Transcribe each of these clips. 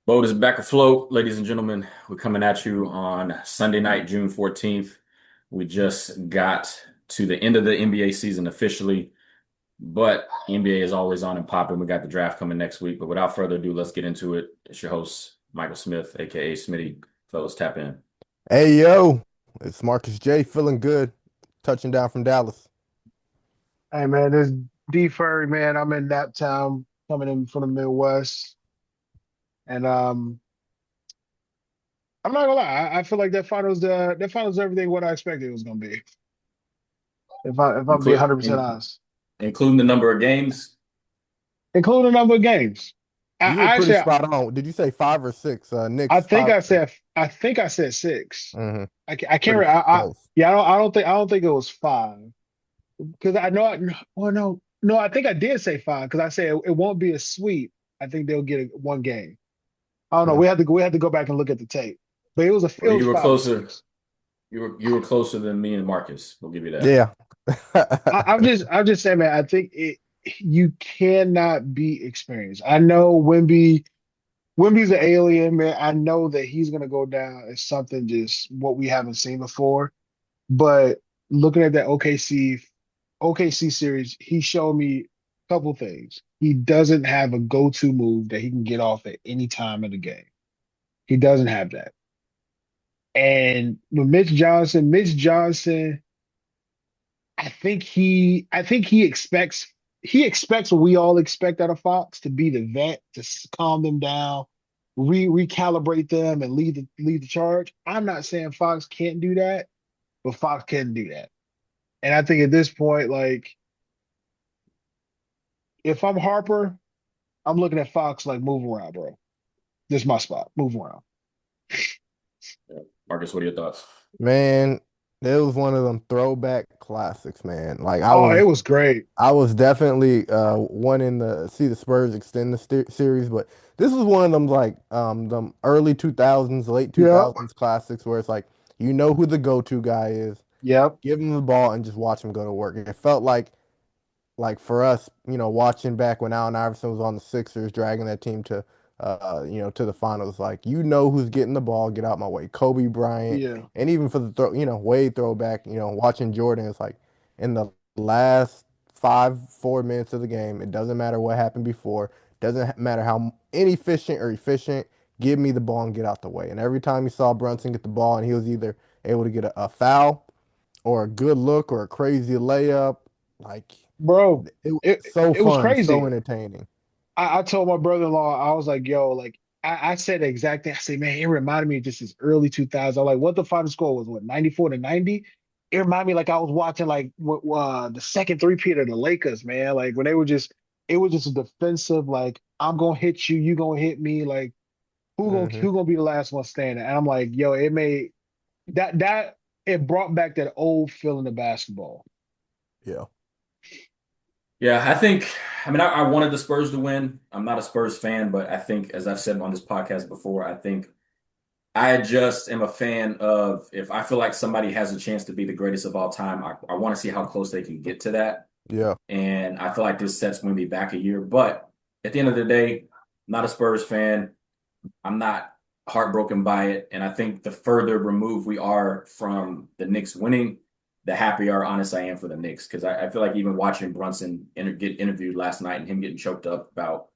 Boat is back afloat, ladies and gentlemen. We're coming at you on Sunday night, June 14th. We just got to the end of the NBA season officially, but NBA is always on and popping. We got the draft coming next week. But without further ado, let's get into it. It's your host, Michael Smith, aka Smitty. Fellas, tap in. Hey yo, it's Marcus J. Feeling good, touching down from Dallas. Hey man, this D Furry man. I'm in Naptown, coming in from the Midwest, and I'm not gonna lie. I feel like that finals everything what I expected it was gonna be. If I'm being Include, 100% in, honest, including the number of games. including the number of games. I, You were I pretty actually spot on. Did you say five or six? I Knicks think five. I said six. Mm-hmm. I can't. Pretty I close. yeah. I don't think it was five because I know. Well, no. I think I did say five because I said it won't be a sweep. I think they'll get one game. I don't know. Mm. We had to go back and look at the tape, but it Well, was you were five or closer. six. You were closer than me and Marcus. We'll give you that. Yeah. I'm just saying, man. I think you cannot be experienced. I know Wimby's an alien, man. I know that he's gonna go down as something just what we haven't seen before. But looking at that OKC series, he showed me a couple things. He doesn't have a go-to move that he can get off at any time in the game. He doesn't have that. And with Mitch Johnson, I think he expects what we all expect out of Fox to be the vet, to calm them down, recalibrate them, and lead the charge. I'm not saying Fox can't do that, but Fox can do that. And I think at this point, like if I'm Harper, I'm looking at Fox like move around, bro. This is my spot. Move around. Yeah. Marcus, what are your thoughts? Man, it was one of them throwback classics, man. Like I Oh, it was was great. I was definitely wanting to see the Spurs extend the series, but this was one of them like them early 2000s, late Yep. 2000s classics where it's like you know who the go-to guy is, Yep. give him the ball and just watch him go to work. It felt like for us, watching back when Allen Iverson was on the Sixers, dragging that team to, to the finals. Like who's getting the ball, get out my way. Kobe Bryant, Yeah. and even for the Wade throwback. Watching Jordan, it's like in the last 4 minutes of the game. It doesn't matter what happened before. Doesn't matter how inefficient or efficient. Give me the ball and get out the way. And every time you saw Brunson get the ball, and he was either able to get a foul or a good look or a crazy layup, like Bro, it was it so it was fun, so crazy. entertaining. I told my brother-in-law, I was like, yo, like I said the exact thing. I said, man, it reminded me of just this early 2000s. I'm like, what the final score was, what, 94 to 90? It reminded me like I was watching like the second three-peat of the Lakers, man. Like when it was just a defensive, like, I'm gonna hit you, you gonna hit me, like Hmm. who gonna be the last one standing? And I'm like, yo, it made that it brought back that old feeling of basketball. Yeah. Yeah, I wanted the Spurs to win. I'm not a Spurs fan, but I think, as I've said on this podcast before, I think I just am a fan of if I feel like somebody has a chance to be the greatest of all time, I want to see how close they can get to that. Yeah. And I feel like this sets Wemby back a year. But at the end of the day, not a Spurs fan. I'm not heartbroken by it. And I think the further removed we are from the Knicks winning, the happier, honest I am for the Knicks. Because I feel like even watching Brunson get interviewed last night and him getting choked up about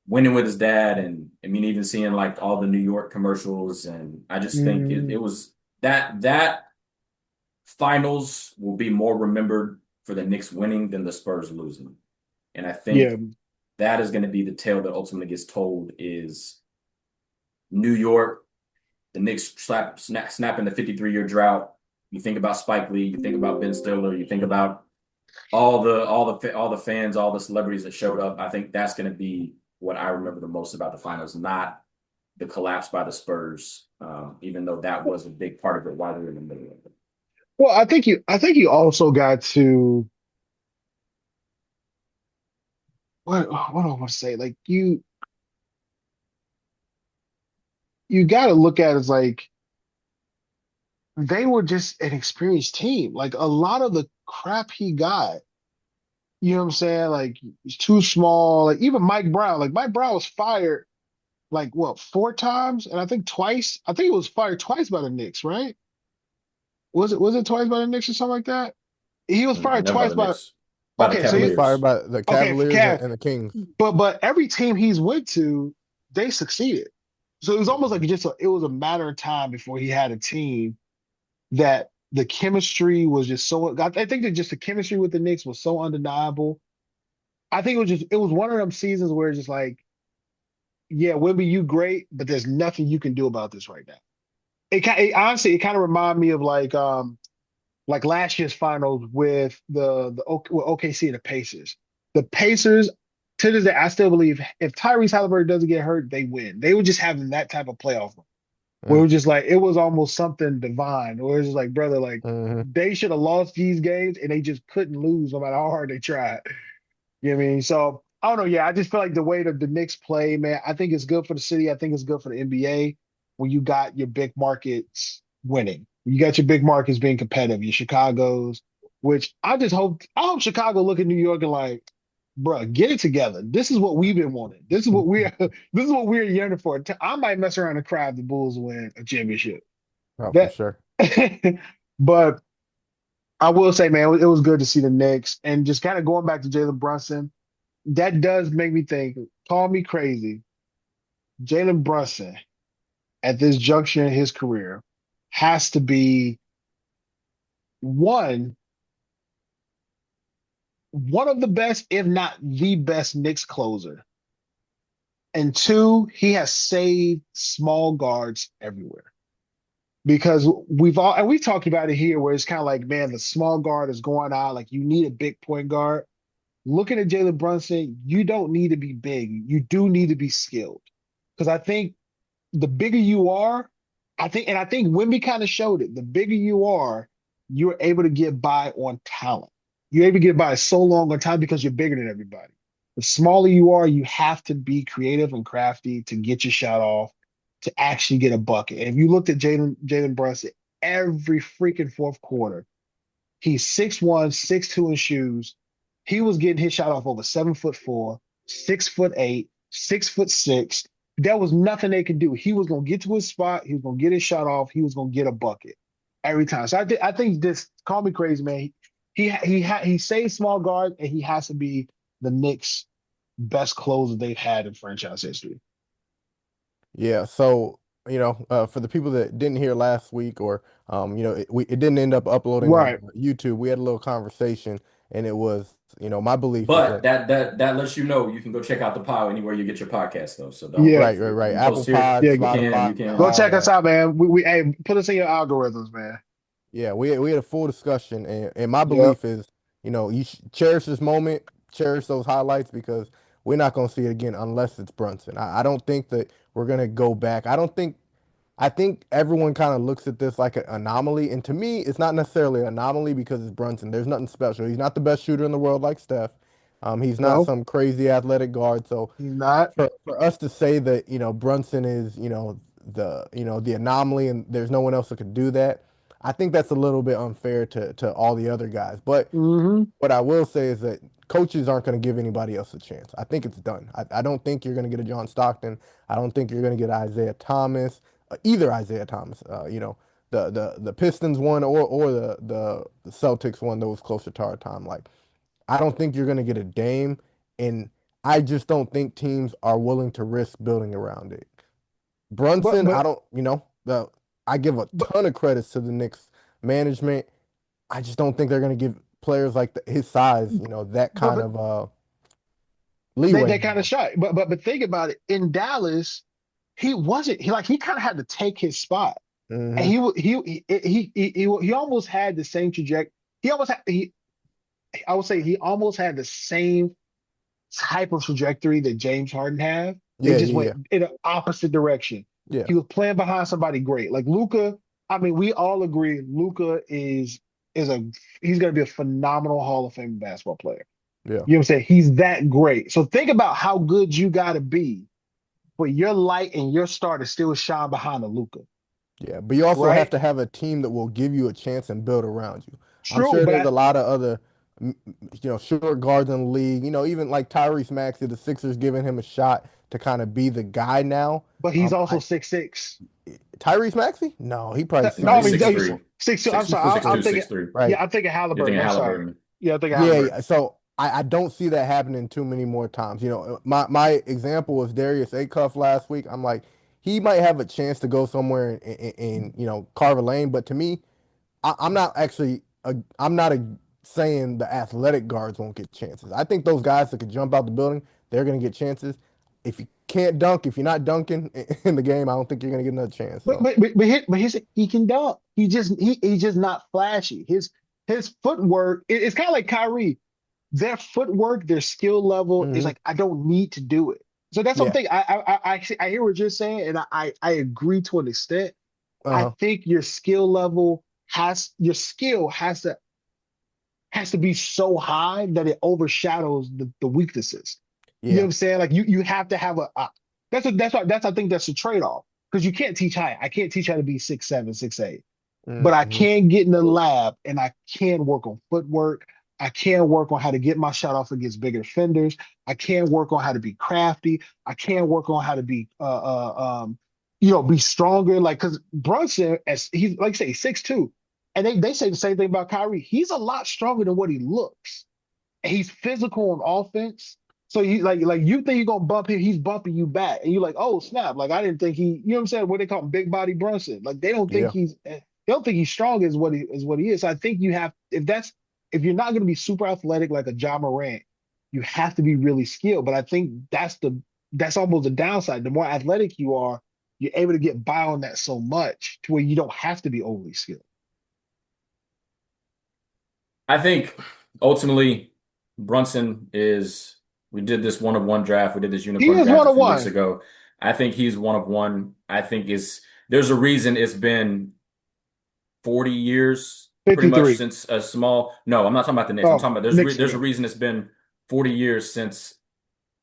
winning with his dad, and I mean, even seeing like all the New York commercials. And I just think it Mm, was that finals will be more remembered for the Knicks winning than the Spurs losing. And I yeah, think that is going to be the tale that ultimately gets told is New York, the Knicks snapping the 53-year drought. You think about Spike Lee, you think about Ben Stiller, you think about all the fans, all the celebrities that showed up. I think that's going to be what I remember the most about the finals, not the collapse by the Spurs. Even though that was a big part of it while they were in the middle of it. well, I think you also got to what do I want to say? Like you got to look at it as like they were just an experienced team. Like a lot of the crap he got, you know what I'm saying? Like he's too small. Like even Mike Brown was fired like what, 4 times, and I think twice. I think it was fired twice by the Knicks, right? Was it twice by the Knicks or something like that? He was fired Never by twice the by. Knicks, by the Okay, He so was he fired Cavaliers. by the okay for Cavaliers Cav, and the Kings. but every team he's went to, they succeeded. So it was almost like it was a matter of time before he had a team that the chemistry was just so. I think that just the chemistry with the Knicks was so undeniable. I think it was one of them seasons where it's just like, yeah, Wimby, you great, but there's nothing you can do about this right now. Honestly, it kind of reminded me of like last year's finals with with OKC and the Pacers. The Pacers, to this day, I still believe if Tyrese Halliburton doesn't get hurt, they win. They were just having that type of playoff run where it Mm, was just like it was almost something divine. Where it's just like, brother, like hmm. they should have lost these games and they just couldn't lose no matter how hard they tried. You know what I mean? So I don't know. Yeah, I just feel like the way that the Knicks play, man, I think it's good for the city. I think it's good for the NBA when you got your big markets winning. You got your big markets being competitive, your Chicago's, which I hope Chicago look at New York and like, bruh, get it together. This is what we've been wanting. This is what this is what we're yearning for. I might mess around and cry if the Bulls win a championship. Oh, for That sure. but I will say, man, it was good to see the Knicks and just kind of going back to Jalen Brunson, that does make me think, call me crazy. Jalen Brunson at this juncture in his career has to be one, one of the best, if not the best Knicks closer. And two, he has saved small guards everywhere. Because we've talked about it here where it's kind of like, man, the small guard is going out, like you need a big point guard. Looking at Jalen Brunson, you don't need to be big. You do need to be skilled. Because I think the bigger you are, I think Wimby kind of showed it. The bigger you are, you're able to get by on talent. You're able to get by so long on time because you're bigger than everybody. The smaller you are, you have to be creative and crafty to get your shot off, to actually get a bucket. And if you looked at Jalen Brunson, every freaking fourth quarter, he's 6'1", 6'2" in shoes. He was getting his shot off over 7'4", 6'8", 6'6". There was nothing they could do. He was gonna get to his spot. He was gonna get his shot off. He was gonna get a bucket every time. So I think this. Call me crazy, man. He saves small guard, and he has to be the Knicks' best closer they've had in franchise history. Yeah. So, for the people that didn't hear last week or, it didn't end up uploading on Right. YouTube, we had a little conversation and it was, my belief is But that, that lets you know you can go check out the pile anywhere you get your podcast though. So don't Yeah. right, right, right. we Apple post here. Pod, Yeah. Spotify, You can Go all check us that. out, man. We hey, put us in your algorithms, man. Yeah, we had a full discussion, and my Yep. belief is, you cherish this moment, cherish those highlights because we're not going to see it again unless it's Brunson. I don't think that we're going to go back. I think everyone kind of looks at this like an anomaly, and to me, it's not necessarily an anomaly because it's Brunson. There's nothing special. He's not the best shooter in the world like Steph. He's not No, some crazy athletic guard. So he's not. for us to say that Brunson is the anomaly and there's no one else that could do that, I think that's a little bit unfair to all the other guys. But Hmm. what I will say is that coaches aren't going to give anybody else a chance. I think it's done. I don't think you're going to get a John Stockton. I don't think you're going to get Isaiah Thomas, either Isaiah Thomas. The Pistons won or the Celtics won those closer to our time. Like I don't think you're going to get a Dame, and I just don't think teams are willing to risk building around it. But Brunson, I but don't, I give a but ton of credits to the Knicks management. I just don't think they're going to give players like his size, that kind but of they leeway they kind of anymore. shot. But think about it. In Dallas, he kind of had to take his spot, and Hmm. he almost had the same trajectory. He almost had he I would say he almost had the same type of trajectory that James Harden had. They Yeah, just yeah, went yeah, in an opposite direction. yeah, He was playing behind somebody great. Like Luca, I mean, we all agree Luca is a he's gonna be a phenomenal Hall of Fame basketball player. yeah, You know what I'm saying? He's that great. So think about how good you gotta be for your light and your star to still shine behind a Luca, yeah. But you also have right? to have a team that will give you a chance and build around you. I'm True, sure but there's a lot of other, short guards in the league. Even like Tyrese Maxey, the Sixers giving him a shot to kind of be the guy now. But he's also I 6'6". Tyrese Maxey? No, he probably No, No, I he's mean six six three, 6'2". I'm six sorry. six six I'm two, two, thinking. six three. right? Yeah, I'm thinking You're thinking Halliburton. I'm sorry. Halliburton. Yeah, I'm thinking Yeah, Halliburton. yeah. So I don't see that happening too many more times. My example was Darius Acuff last week. I'm like, he might have a chance to go somewhere and carve a lane, but to me, I'm not actually I'm not saying the athletic guards won't get chances. I think those guys that can jump out the building, they're gonna get chances. If you can't dunk, if you're not dunking in the game, I don't think you're gonna get another chance. But So but but, but, he can dunk. He's just not flashy. His footwork. It's kind of like Kyrie. Their footwork, their skill level is mhm. like I don't need to do it. So that's Yeah, something I hear what you're saying, and I agree to an extent. I uh-huh. think your skill level has to be so high that it overshadows the weaknesses. You know what Yeah, I'm saying? Like you have to have that's I think that's a trade-off because you can't teach height. I can't teach how to be 6'7", 6'8", but I hmm, can get in the lab and I can work on footwork. I can work on how to get my shot off against bigger defenders. I can work on how to be crafty. I can work on how to be be stronger. Like because Brunson, as he's like say 6'2", and they say the same thing about Kyrie. He's a lot stronger than what he looks. And he's physical on offense. So you like you think you're gonna bump him, he's bumping you back, and you're like, oh snap! Like I didn't think he, you know what I'm saying? What they call him, big body Brunson. Like yeah. they don't think he's strong as what he is. So I think you have if you're not gonna be super athletic like a John Morant, you have to be really skilled. But I think that's almost the downside. The more athletic you are, you're able to get by on that so much to where you don't have to be overly skilled. I think ultimately Brunson is. We did this one of one draft. We did this He unicorn is draft one a of few weeks one. ago. I think he's one of one. I think there's a reason it's been 40 years pretty much 53. since a small. No, I'm not talking about the Knicks. I'm Oh, talking about Knicks, there's yeah. a reason it's been 40 years since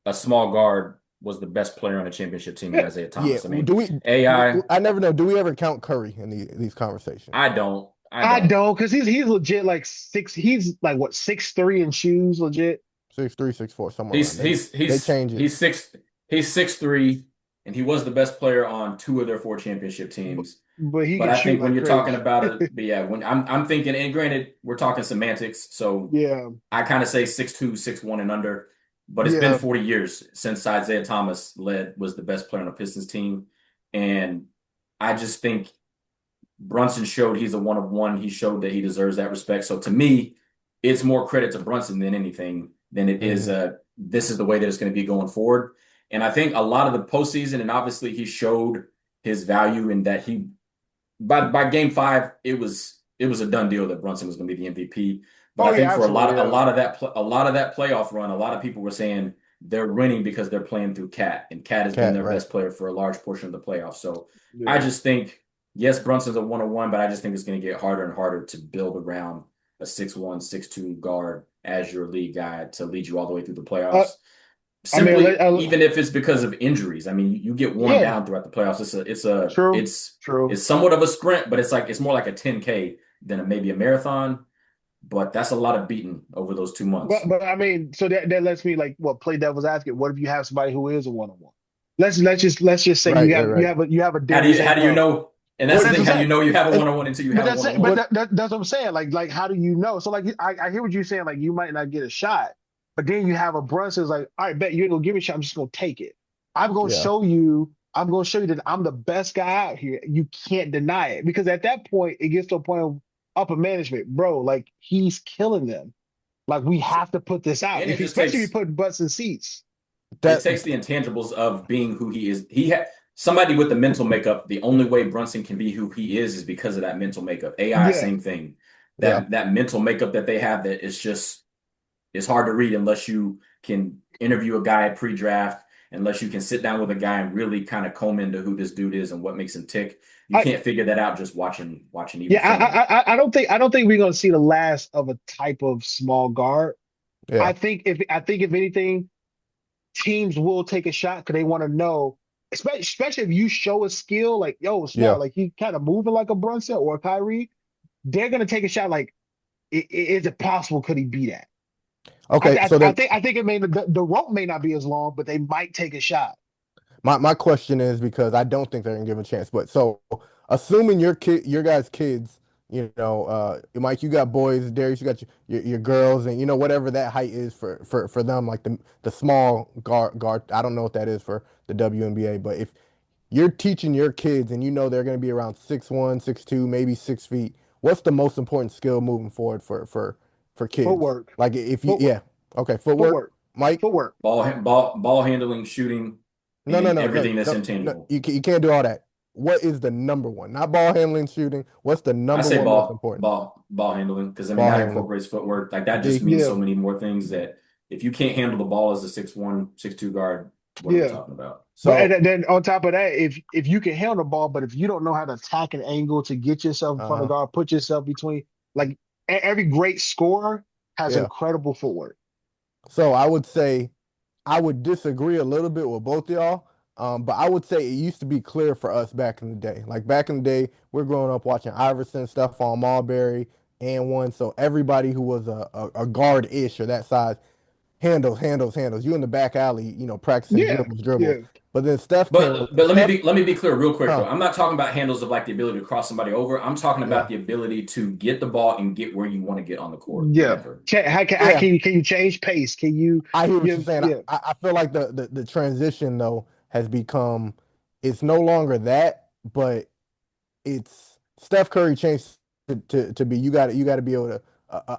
a small guard was the best player on a championship team in Yeah. Isaiah Yeah, Thomas. I mean, do we? AI. I never know. Do we ever count Curry in these conversations? I don't. I I don't. don't, because he's legit like six. He's like what 6'3" in shoes, legit. 6'3", 6'4", somewhere around He's there. he's They he's change it. he's six he's 6'3", and he was the best player on two of their four championship But, teams. but he But can I shoot think when like you're talking crazy. about it, but yeah, when I'm thinking, and granted, we're talking semantics, so Yeah, I kind of say 6'2", 6'1", and under. But it's been yeah. 40 years since Isaiah Thomas was the best player on a Pistons team, and I just think Brunson showed he's a one of one. He showed that he deserves that respect. So to me, it's more credit to Brunson than anything than it is. Hmm. This is the way that it's going to be going forward. And I think a lot of the postseason, and obviously he showed his value in that he by game five it was a done deal that Brunson was going to be the MVP. But Oh I think yeah, for a absolutely. lot a Yeah, lot of that a lot of that playoff run, a lot of people were saying they're winning because they're playing through Cat, and Cat has been Cat, their right? best player for a large portion of the playoffs. So I yeah. just think yes, Brunson's a 101, but I just think it's going to get harder and harder to build around a 6'1", 6'2" guard as your lead guy to lead you all the way through the Uh, playoffs. I mean, Simply, even if it's because of injuries, I mean, you get worn yeah. down throughout the playoffs. True, true. It's somewhat of a sprint, but it's more like a 10K than maybe a marathon. But that's a lot of beating over those 2 months. But I mean, so that lets me like what play devil's advocate. What if you have somebody who is a one on one? Let's just say Right, you right, have right. a How do Darius you A how do you cup. know? And that's Well, the that's thing. what How I'm do you saying. know you have a And 101 until you But have a that's one on it. But one? that's what I'm saying. Like how do you know? So like I hear what you're saying. Like you might not get a shot, but then you have a Brunson's like, all right, bet you ain't gonna give me a shot. I'm just gonna take it. I'm gonna yeah, show you. I'm gonna show you that I'm the best guy out here. You can't deny it because at that point it gets to a point of upper management, bro. Like he's killing them. Like we have to put this out, And it just especially if you takes put butts in seats. it that takes the intangibles of being who he is. He had somebody with the mental makeup. The only way Brunson can be who he is because of that mental makeup. AI, Yeah. same thing. yeah. That mental makeup that they have that it's hard to read unless you can interview a guy pre-draft, unless you can sit down with a guy and really kind of comb into who this dude is and what makes him tick. You I can't figure that out just watching even yeah, film. I don't think we're gonna see the last of a type of small guard. Yeah. I think if anything, teams will take a shot because they want to know, especially if you show a skill like yo, snap, Yeah. like he kind of moving like a Brunson or a Kyrie, they're gonna take a shot like is it possible could he be that? Okay. So then, I think it may the rope may not be as long, but they might take a shot. My question is because I don't think they're gonna give him a chance. But so assuming your guys' kids, Mike, you got boys, Darius, you got your girls, and whatever that height is for them, like the small guard. I don't know what that is for the WNBA, but if you're teaching your kids and they're gonna be around 6'1", 6'2", maybe 6 feet, what's the most important skill moving forward for kids? Footwork, Like if you, footwork, yeah, okay, footwork, footwork, Mike. footwork. Ball handling, shooting, No, no, and no, no, everything that's no, no. intangible. You can't do all that. What is the number one? Not ball handling, shooting. What's the I number say one most important? ball handling, because I mean Ball that handling. incorporates footwork. Like that just D. means so Yeah, many more things that if you can't handle the ball as a 6'1", 6'2" guard, what are we yeah. talking about? But So, and then on top of that, if you can handle the ball, but if you don't know how to attack an angle to get yourself in front of uh, guard, put yourself between, like every great scorer has yeah. incredible footwork. So I would say I would disagree a little bit with both y'all. But I would say it used to be clear for us back in the day. Like back in the day, we're growing up watching Iverson stuff on Marbury and one. So everybody who was a guard-ish or that size handles, handles, handles. You in the back alley, practicing Yeah, dribbles, dribbles. yeah. But then Steph came But along. but Steph, let me be clear real quick though. huh? I'm not talking about handles of like the ability to cross somebody over. I'm talking Yeah, about the ability to get the ball and get where you want to get on the court, Yeah. whenever. How yeah. can you change pace? Can you I hear what you're you saying. yeah. I feel like the transition though has become it's no longer that, but it's Steph Curry changed to be you got to be able to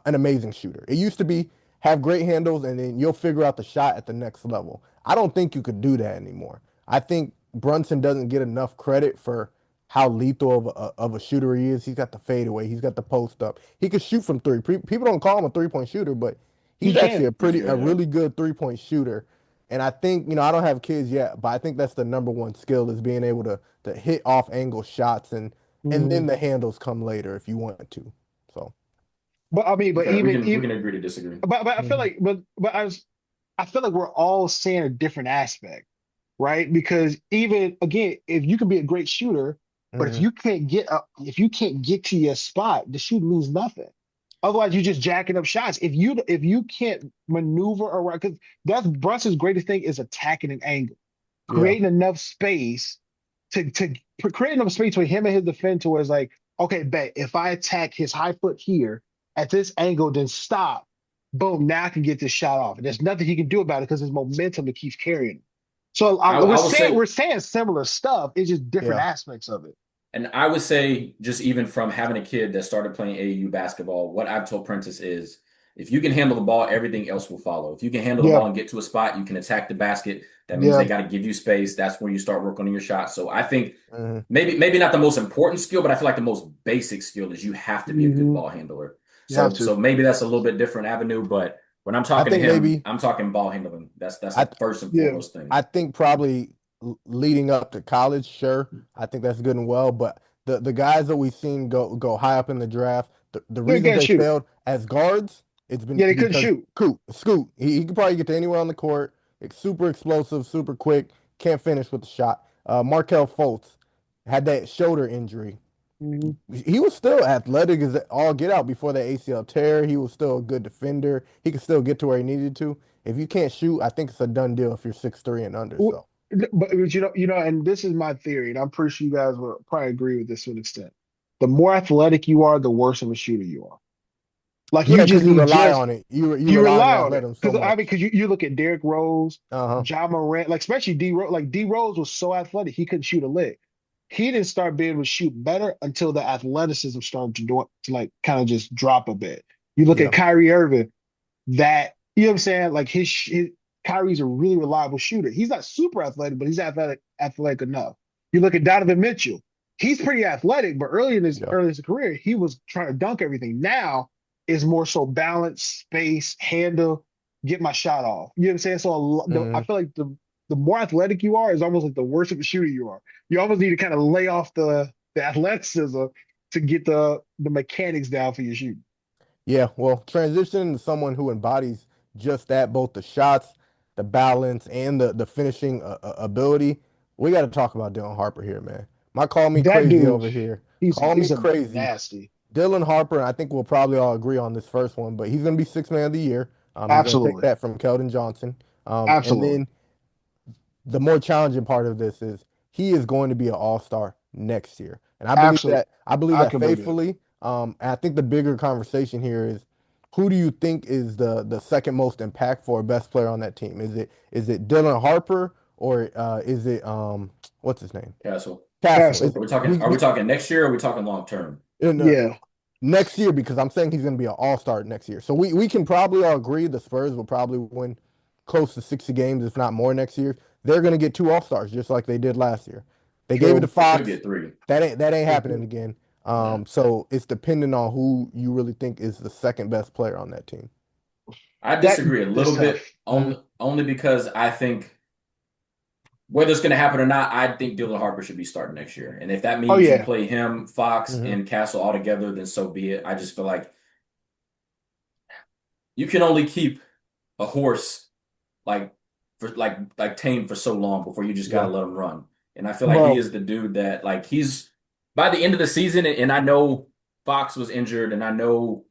an amazing shooter. It used to be have great handles and then you'll figure out the shot at the next level. I don't think you could do that anymore. I think Brunson doesn't get enough credit for how lethal of a shooter he is. He's got the fadeaway. He's got the post up. He can shoot from three. People don't call him a 3-point shooter, but He he's actually can. a Yeah. really good 3-point shooter. And I think, I don't have kids yet, but I think that's the number one skill is being able to hit off angle shots and then Mhm. the handles come later if you want to. So, But I mean, but Okay, we even can agree to disagree. but I feel mhm, like I feel like we're all seeing a different aspect, right? Because even again, if you can be a great shooter, but mhm, if you can't get to your spot, the shoot means nothing. Otherwise, you're just jacking up shots. If you can't maneuver around, because that's Brunson's greatest thing is attacking an angle, yeah, creating enough space to create enough space for him and his defender where it's like, okay, bet if I attack his high foot here at this angle, then stop. Boom, now I can get this shot off. And there's nothing he can do about it because his momentum that keeps carrying him. So I will we're say, saying similar stuff. It's just different yeah, aspects of it. and I would say, just even from having a kid that started playing AAU basketball, what I've told Prentice is if you can handle the ball, everything else will follow. If you can handle the Yeah, ball and get to a spot, you can attack the basket. That means they yeah. got to give you space. That's where you start working on your shot. So I think mhm. maybe not the most important skill, but I feel like the most basic skill is you have to be a good Hmm. ball handler. You have So to. maybe that's a little bit different avenue, but when I'm I talking to think him, maybe I'm talking ball handling. That's I the first and Yeah. foremost thing. I think probably leading up to college, sure, I think that's good and well, but the guys that we've seen go high up in the draft, the They reasons can't they shoot. failed as guards, it's been Yeah, they couldn't because shoot. Scoot, he could probably get to anywhere on the court. It's super explosive, super quick, can't finish with the shot. Markel Fultz had that shoulder injury. Hmm. He was still athletic as all get out before the ACL tear. He was still a good defender. He could still get to where he needed to. If you can't shoot, I think it's a done deal if you're 6'3" and under. So But and this is my theory, and I'm pretty sure you guys will probably agree with this to an extent. The more athletic you are, the worse of a shooter you are. Like yeah, because you you rely just on it. You you rely on rely your on it athleticism so because I much. mean because you look at Derrick Rose, Uh-huh. John Morant, like especially D Rose. Like D Rose was so athletic he couldn't shoot a lick. He didn't start being able to shoot better until the athleticism started to like kind of just drop a bit. You look at Yeah. Kyrie Irving, that you know what I'm saying? Like his Kyrie's a really reliable shooter. He's not super athletic, but he's athletic enough. You look at Donovan Mitchell. He's pretty athletic, but Yeah. early in his career, he was trying to dunk everything. Now is more so balance, space, handle, get my shot off. You know what I'm saying? I Hmm. feel like the more athletic you are is almost like the worse of a shooter you are. You almost need to kind of lay off the athleticism to get the mechanics down for your shooting. Yeah. Well, transitioning to someone who embodies just that, both the shots, the balance, and the finishing ability. We got to talk about Dylan Harper here, man. My call me That crazy dude, over here. Call me he's a crazy. nasty. Dylan Harper, I think we'll probably all agree on this first one, but he's going to be sixth man of the year. He's going to take Absolutely. that from Keldon Johnson. And Absolutely. then the more challenging part of this is he is going to be an all-star next year. And Absolutely. I believe I that can believe that. faithfully. And I think the bigger conversation here is who do you think is the second most impactful or best player on that team? Is it Dylan Harper or is it what's his name? Castle. Castle. Is Castle. it, Are we talking next year or are we talking long term? in, Yeah. next year because I'm saying he's going to be an all-star next year. So we can probably all agree the Spurs will probably win close to 60 games, if not more, next year. They're going to get two all-stars just like they did last year. They gave it to True. They could Fox. get three. That ain't happening again. Yeah. So it's dependent on who you really think is the second best player on that team. I That disagree a is little tough. bit only because I think whether it's going to happen or not, I think Dylan Harper should be starting next year. And if that Oh means you yeah. play him, Fox, Mm-hmm. and Castle all together, then so be it. I just feel like you can only keep a horse like for like tame for so long before you just got to Yeah. let him run. And I feel like he Bro. is the dude that like he's by the end of the season, and I know Fox was injured, and I know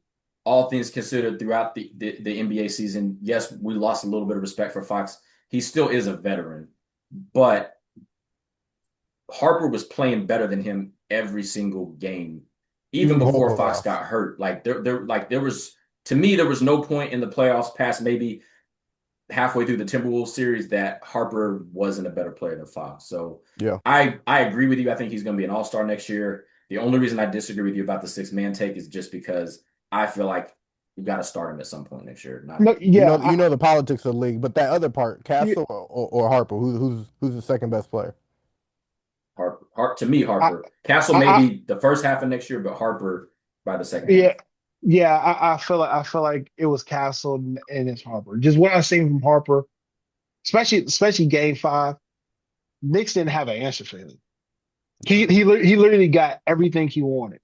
all things considered throughout the NBA season, yes, we lost a little bit of respect for Fox. He still is a veteran, but Harper was playing better than him every single game, even Even before before the Fox playoffs. got hurt. There was to me there was no point in the playoffs past maybe halfway through the Timberwolves series that Harper wasn't a better player than Fox. So Yeah. I agree with you. I think he's going to be an all-star next year. The only reason I disagree with you about the six-man take is just because I feel like you got to start him at some point next year. Not No, yeah, You know the politics of the league, but that other part, yeah, Castle or Harper, who's the second best player? Harper. To me, I, Harper. Castle I, maybe the first half of next year, but Harper by the second yeah, half. yeah. I feel like it was Castle and it's Harper. Just what I've seen from Harper, especially Game 5. Knicks didn't have an answer for him. He literally got everything he wanted.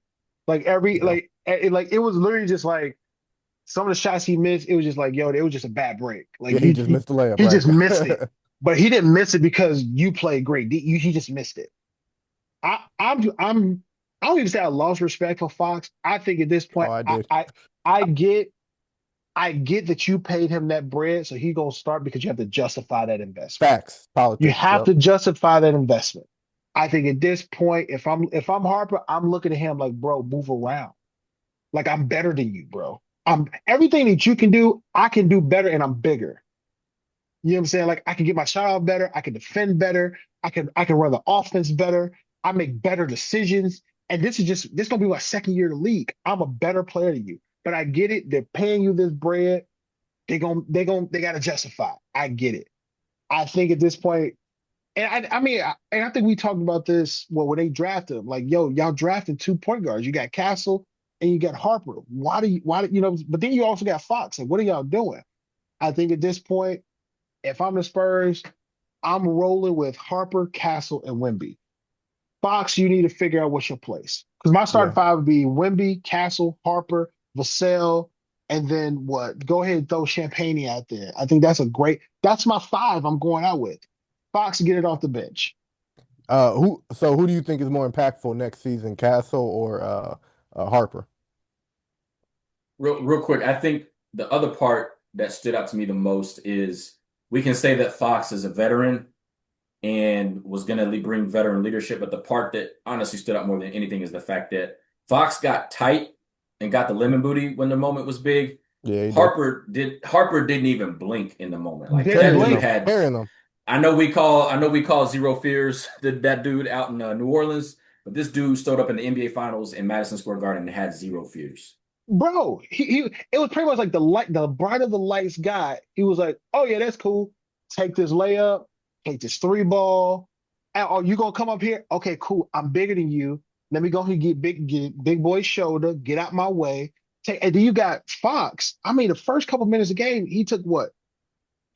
Like Yeah. like it was literally just like some of the shots he missed. It was just like yo, it was just a bad break. Like Yeah, he just missed the layup, he just missed right? it, but he didn't miss it because you played great. He just missed it. I'm I don't even say I lost respect for Fox. I think at this Oh, point, I did. I get that you paid him that bread, so he gonna start because you have to justify that investment. Facts, You politics. have Yep. to justify that investment. I think at this point, if I'm Harper, I'm looking at him like, bro, move around. Like I'm better than you, bro. I'm everything that you can do, I can do better, and I'm bigger. You know what I'm saying? Like I can get my shot off better, I can defend better, I can run the offense better, I make better decisions. And this gonna be my second year in the league. I'm a better player than you. But I get it. They're paying you this bread. They gotta justify. I get it. I think at this point, and I mean, and I think we talked about this when they drafted him. Like, yo, y'all drafted two point guards. You got Castle and you got Harper. Why do you know? But then you also got Fox. And what are y'all doing? I think at this point, if I'm the Spurs, I'm rolling with Harper, Castle, and Wemby. Fox, you need to figure out what's your place. Because my starting Yeah. five would be Wemby, Castle, Harper, Vassell, and then what? Go ahead and throw Champagne out there. I think that's my five I'm going out with. Fox, get it off the bench. Who do you think is more impactful next season, Castle or Harper? Real quick, I think the other part that stood out to me the most is we can say that Fox is a veteran and was going to bring veteran leadership. But the part that honestly stood out more than anything is the fact that Fox got tight and got the lemon booty when the moment was big. Yeah, he did. Harper didn't even blink in the moment. Like Didn't that Carrying dude blink. them, had. carrying them. I know we call zero fears that dude out in New Orleans, but this dude stood up in the NBA Finals in Madison Square Garden and had zero fears. Bro, it was pretty much like the bright of the lights guy. He was like, oh yeah, that's cool. Take this layup, take this three ball. And, oh, you gonna come up here? Okay, cool. I'm bigger than you. Let me go ahead and get big boy's shoulder, get out my way. And then you got Fox. I mean, the first couple minutes of the game, he took what?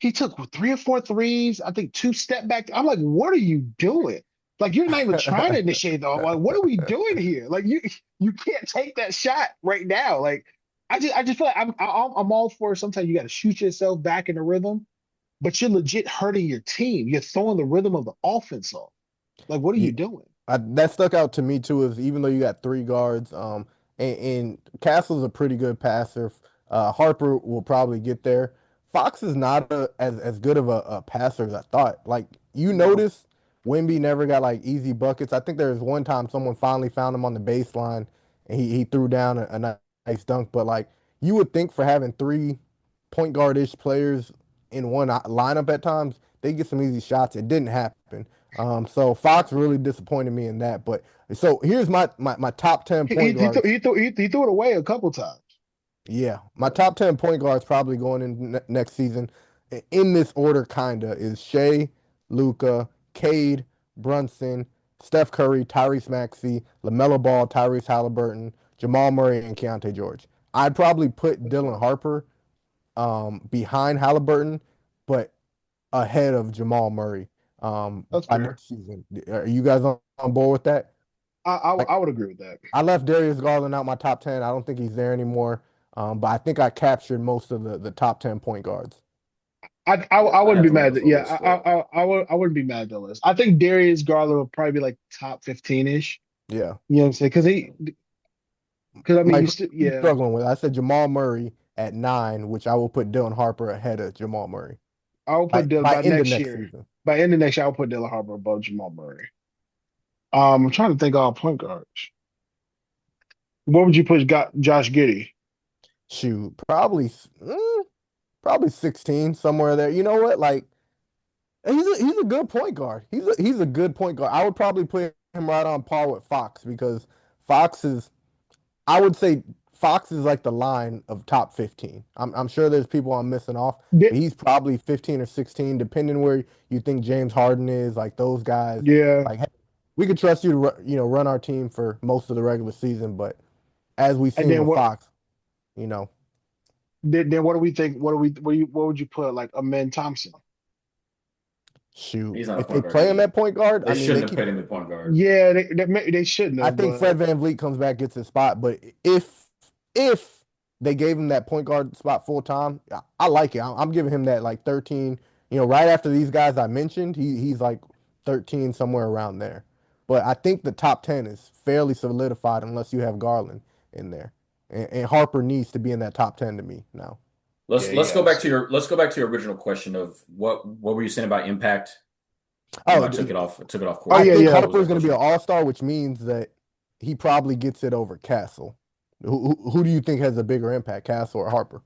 He took three or four threes. I think two step back. I'm like, what are you doing? Like you're not even trying to initiate the. Like, what are we doing here? Like you can't take that shot right now. Like I just feel like I'm all for. Sometimes you got to shoot yourself back in the rhythm, but you're legit hurting your team. You're throwing the rhythm of the offense off. Like what are Yeah, you doing? that stuck out to me too. Is even though you got three guards, and Castle's a pretty good passer. Harper will probably get there. Fox is not as good of a passer as I thought. Like you No. notice, Wemby never got like easy buckets. I think there was one time someone finally found him on the baseline and he threw down a nice dunk. But like you would think for having three point guard-ish players in one lineup at times, they get some easy shots. It didn't happen. So Fox really disappointed me in that. But so here's my top 10 point guards. He threw it away a couple times. Yeah, my top 10 point guards probably going in next season in this order, kinda, is Shea, Luca, Cade, Brunson, Steph Curry, Tyrese Maxey, LaMelo Ball, Tyrese Halliburton, Jamal Murray, and Keontae George. I'd probably put That's Dylan fine. Harper behind Halliburton, but ahead of Jamal Murray That's by fair. next season. Are you guys on board with that? Like, I would agree with that. I left Darius Garland out my top 10. I don't think he's there anymore. But I think I captured most of the top 10 point guards. Yeah, I I'd wouldn't have be to make mad. a At, full yeah, list for it. I wouldn't be mad at the list. I think Darius Garland would probably be like top 15 ish. Yeah. You know what I'm saying? Because I mean, Like, you who still, are you yeah. struggling with? I said Jamal Murray at 9, which I will put Dylan Harper ahead of Jamal Murray I'll put Dylan by by end of next next year. season. By end of next year, I'll put Dylan Harper above Jamal Murray. I'm trying to think of all point guards. What would you put Josh Giddey? Shoot, probably 16 somewhere there. You know what? Like he's a good point guard. He's a good point guard. I would probably put him right on par with Fox because Fox is I would say Fox is like the line of top 15. I'm sure there's people I'm missing off, but he's probably 15 or 16, depending where you think James Harden is, like those guys. Yeah. Like, hey, we could trust you to run our team for most of the regular season, but as we've And seen then with what? Fox, you know, Then what do we think? What would you put like Amen Thompson? shoot, He's not a if they point guard play him either. at point guard, They I mean, they shouldn't have keep. played him at point guard. Yeah, they shouldn't I have, think but Fred VanVleet comes back, gets his spot, but if they gave him that point guard spot full time, I like it. I'm giving him that like 13. Right after these guys I mentioned, he's like 13 somewhere around there. But I think the top 10 is fairly solidified unless you have Garland in there, and Harper needs to be in that top 10 to me now. yeah, Let's go back yes. to your original question of what were you saying about impact? I know Oh, I took it off Oh I course. yeah, think What yeah. was Harper is that going to be an question? all-star, which means that he probably gets it over Castle. Who do you think has a bigger impact, Castle or Harper?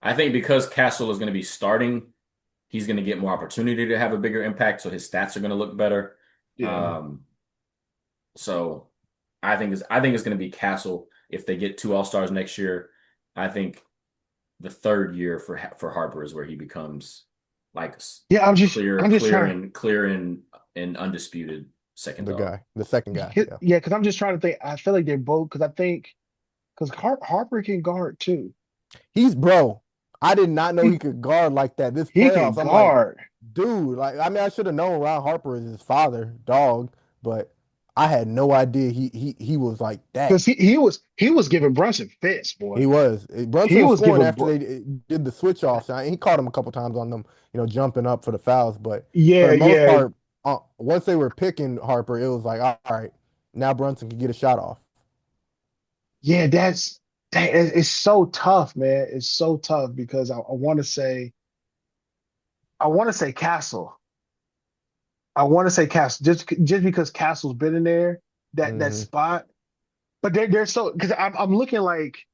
I think because Castle is going to be starting, he's going to get more opportunity to have a bigger impact, so his stats are going to look better. Yeah. Um, so I think it's going to be Castle if they get two All-Stars next year. I think the third year for Harper is where he becomes like Yeah, clear, I'm just clear trying and clear and undisputed second dog. The second guy, yeah. yeah, because I'm just trying to think. I feel like they're both because I think because Harper can guard too. Bro, I did not know he He could guard like that. This he can playoffs, I'm like, guard dude, like I mean, I should have known Ron Harper is his father, dog, but I had no idea he was like that. because he was giving Brunson fits, boy. He was. Brunson He was was scoring giving after they did the switch off. So he caught him a couple times on them, jumping up for the fouls. But for yeah, the most yeah, part, once they were picking Harper, it was like, all right, now Brunson can get a shot off. yeah. It's so tough, man. It's so tough because I want to say Castle. I want to say Castle just because Castle's been in there that Hmm. spot. But they're so because I'm looking like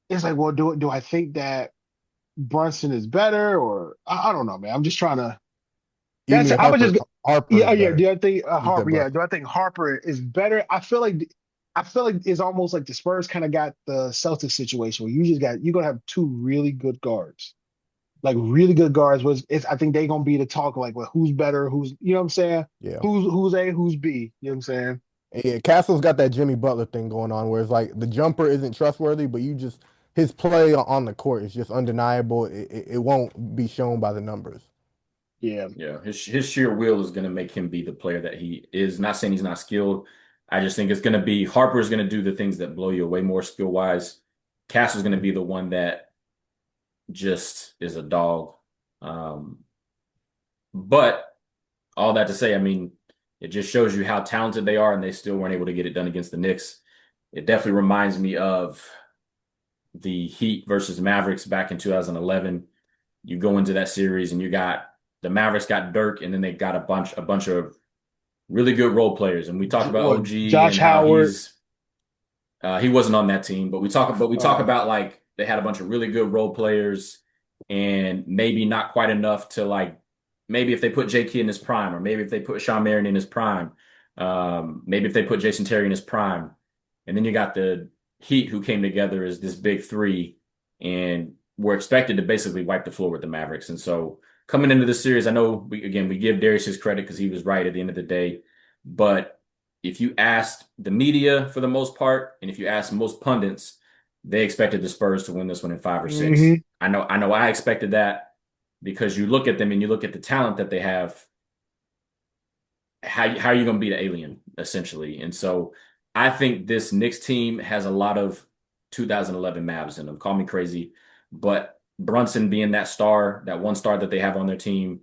it's like well do I think that Brunson is better or I don't know, man. I'm just trying to. You mean I would just Harper yeah, is oh, yeah. better. Do I think You said Harper? Yeah, do Brunson. I think Harper is better? I feel like it's almost like the Spurs kind of got the Celtics situation where you're gonna have two really good guards, like really good guards. I think they're gonna be the talk like, well, who's better? Who's you know what I'm saying? Yeah. Who's A? Who's B? You know what I'm saying? Yeah, Castle's got that Jimmy Butler thing going on where it's like the jumper isn't trustworthy, but his play on the court is just undeniable. It won't be shown by the numbers. Yeah, Yeah, his sheer will is going to make him be the player that he is. Not saying he's not skilled. I just think it's going to be Harper's going to do the things that blow you away more skill wise. Castle's going to be the one that just is a dog. Um, but all that to say, I mean, it just shows you how talented they are, and they still weren't able to get it done against the Knicks. It definitely reminds me of the Heat versus Mavericks back in 2011. You go into that series and you got the Mavericks got Dirk, and then they got a bunch of really good role players. And we talked about What, OG Josh and how Howard? he wasn't on that team, but we talk Uh, about like they had a bunch of really good role players and maybe not quite enough to like maybe if they put J.K. in his prime, or maybe if they put Shawn Marion in his prime, maybe if they put Jason Terry in his prime, and then you got the Heat who came together as this big three and were expected to basically wipe the floor with the Mavericks. And so coming into this series, I know we give Darius his credit because he was right at the end of the day, but if you asked the media for the most part, and if you asked most pundits, they expected the Spurs to win this one in 5 or 6. hmm I know I expected that because you look at them and you look at the talent that they have. How are you going to beat an alien essentially? And so I think this Knicks team has a lot of 2011 Mavs in them. Call me crazy, but Brunson being that star, that one star that they have on their team,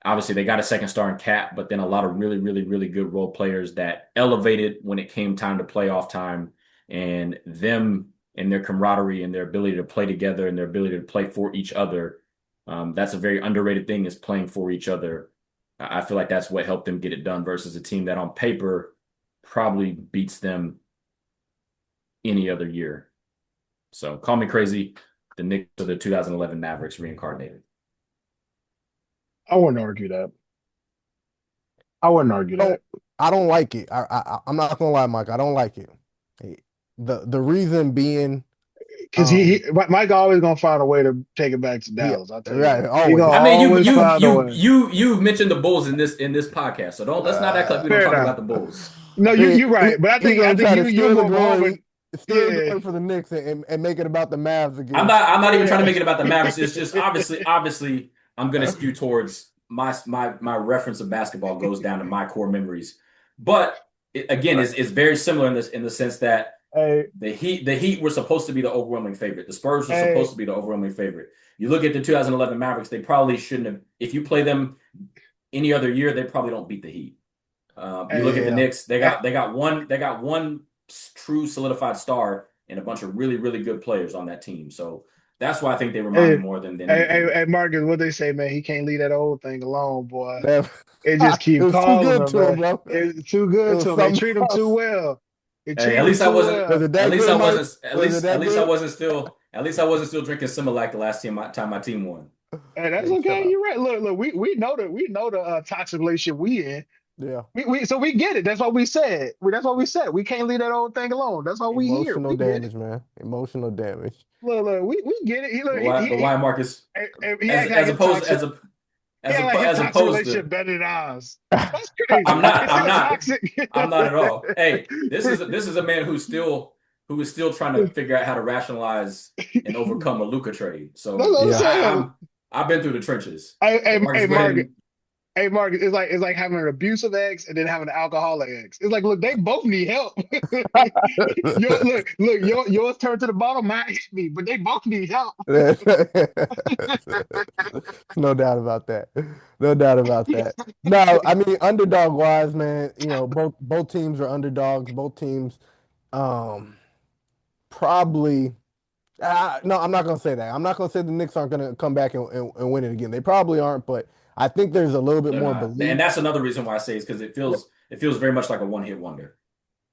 obviously they got a second star in Cap, but then a lot of really, really, really good role players that elevated when it came time to playoff time, and them and their camaraderie and their ability to play together and their ability to play for each other. That's a very underrated thing, is playing for each other. I feel like that's what helped them get it done versus a team that on paper probably beats them any other year. So call me crazy. The Knicks are the 2011 Mavericks reincarnated. I wouldn't argue that. I wouldn't argue I don't, that I don't like it. I'm not gonna lie, Mike. I don't like it. The reason being, because um, Mike always gonna find a way to take it back to yeah, Dallas. I'll tell you right, that. He gonna always. I mean, always find a way. you've mentioned the Bulls in this podcast, so don't let's not act like we don't Fair talk enough. about the Bulls. No, he, you're right, but I he think I gonna think try to you're more involved. steal the Yeah, glory for the Knicks and make it about the Mavs I'm again. not I'm not even trying to yeah. make it about the Mavericks. It's just obviously I'm gonna skew towards my reference of basketball goes down to my core memories, but again, it's very similar in the sense that Hey, the Heat were supposed to be the overwhelming favorite. The Spurs were supposed hey, to be the overwhelming favorite. You look at the 2011 Mavericks; they probably shouldn't have. If you play them any other year, they probably don't beat the Heat. You look at the hey, Yeah, Knicks; they got one true solidified star and a bunch of really really good players on that team. So that's why I think they remind me hey, more than hey, hey, anything. hey, Marcus, what they say, man? He can't leave that old thing alone, boy. man. It just It keep was too calling good him, to him, man. bro. It's too It good was to him. They something treat him too else. well. They Hey, treat at him least I too wasn't. Was well. it At that least good, I Mike? wasn't. At Was it least at that least I good? wasn't still. At least I wasn't still drinking Similac the last time my team won. Hey, that's Hey, chill okay. out. You're right. Look, we know the toxic relationship we in. Yeah. So we get it. That's what we said. That's what we said. We can't leave that old thing alone. That's why we here. Emotional We get it. damage, man. Emotional damage. Look, we get it. He look, But why Marcus? he As act like as his opposed toxic. as a He as act a like his as toxic opposed relationship to better than ours. That's crazy. I'm not It's I'm still not toxic. I'm not at all. Hey, this is a man who is still trying to figure out how to rationalize and overcome a Luka trade. That's So what I'm Yeah. saying. I've been through the trenches. Hey, hey, But Marcus, hey, go ahead Mark. and Hey, Mark. It's like having an abusive ex and then having an alcoholic ex. It's like, look, they both need help. Yours turned to the bottom. Mine hit me, but they both need help. No doubt about that. No doubt about that. No, I mean underdog wise, man, both teams are underdogs. Both teams um probably no, I'm not gonna say that. I'm not gonna say the Knicks aren't gonna come back and win it again. They probably aren't, but I think there's a little bit they're more not. And belief. that's another reason why I say it's because it feels very much like a one hit wonder.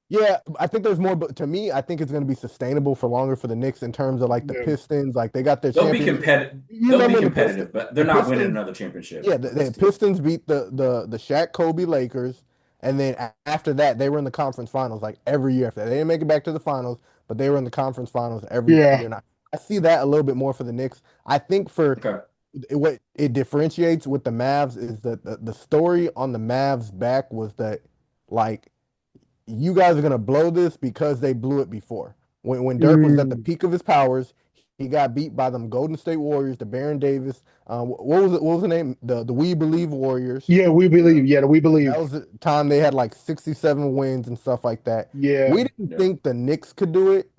Yeah, I think there's more, but to me, I think it's going to be sustainable for longer for the Knicks in terms of like the Yeah, Pistons. Like they got their They'll be championship. competitive. You They'll be remember when competitive, but they're the not winning Pistons, another championship yeah, with the this team. Pistons beat the Shaq Kobe Lakers, and then after that, they were in the conference finals like every year after that. They didn't make it back to the finals, but they were in the conference finals every year. yeah, And I see that a little bit more for the Knicks. I think for Okay. what it differentiates with the Mavs is that the story on the Mavs back was that like you guys are gonna blow this because they blew it before. When Dirk was at the mm, peak of his powers, he got beat by them Golden State Warriors, the Baron Davis. What was it? What was the name? The We Believe Warriors. yeah. We Yeah. believe. Yeah, we That believe. was the time they had like 67 wins and stuff like that. Yeah, We didn't Yeah. think the Knicks could do it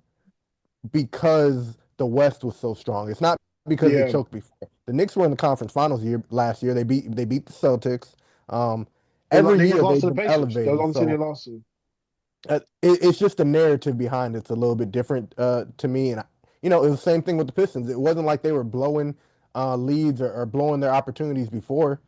because the West was so strong. It's not because they yeah. choked before. The Knicks were in the conference finals last year. They beat the Celtics. Um, every They just year lost they've to the been Pacers. That was the elevating. only team they So lost to. it's just the narrative behind it's a little bit different to me, and you know, it was the same thing with the Pistons. It wasn't like they were blowing leads or blowing their opportunities before.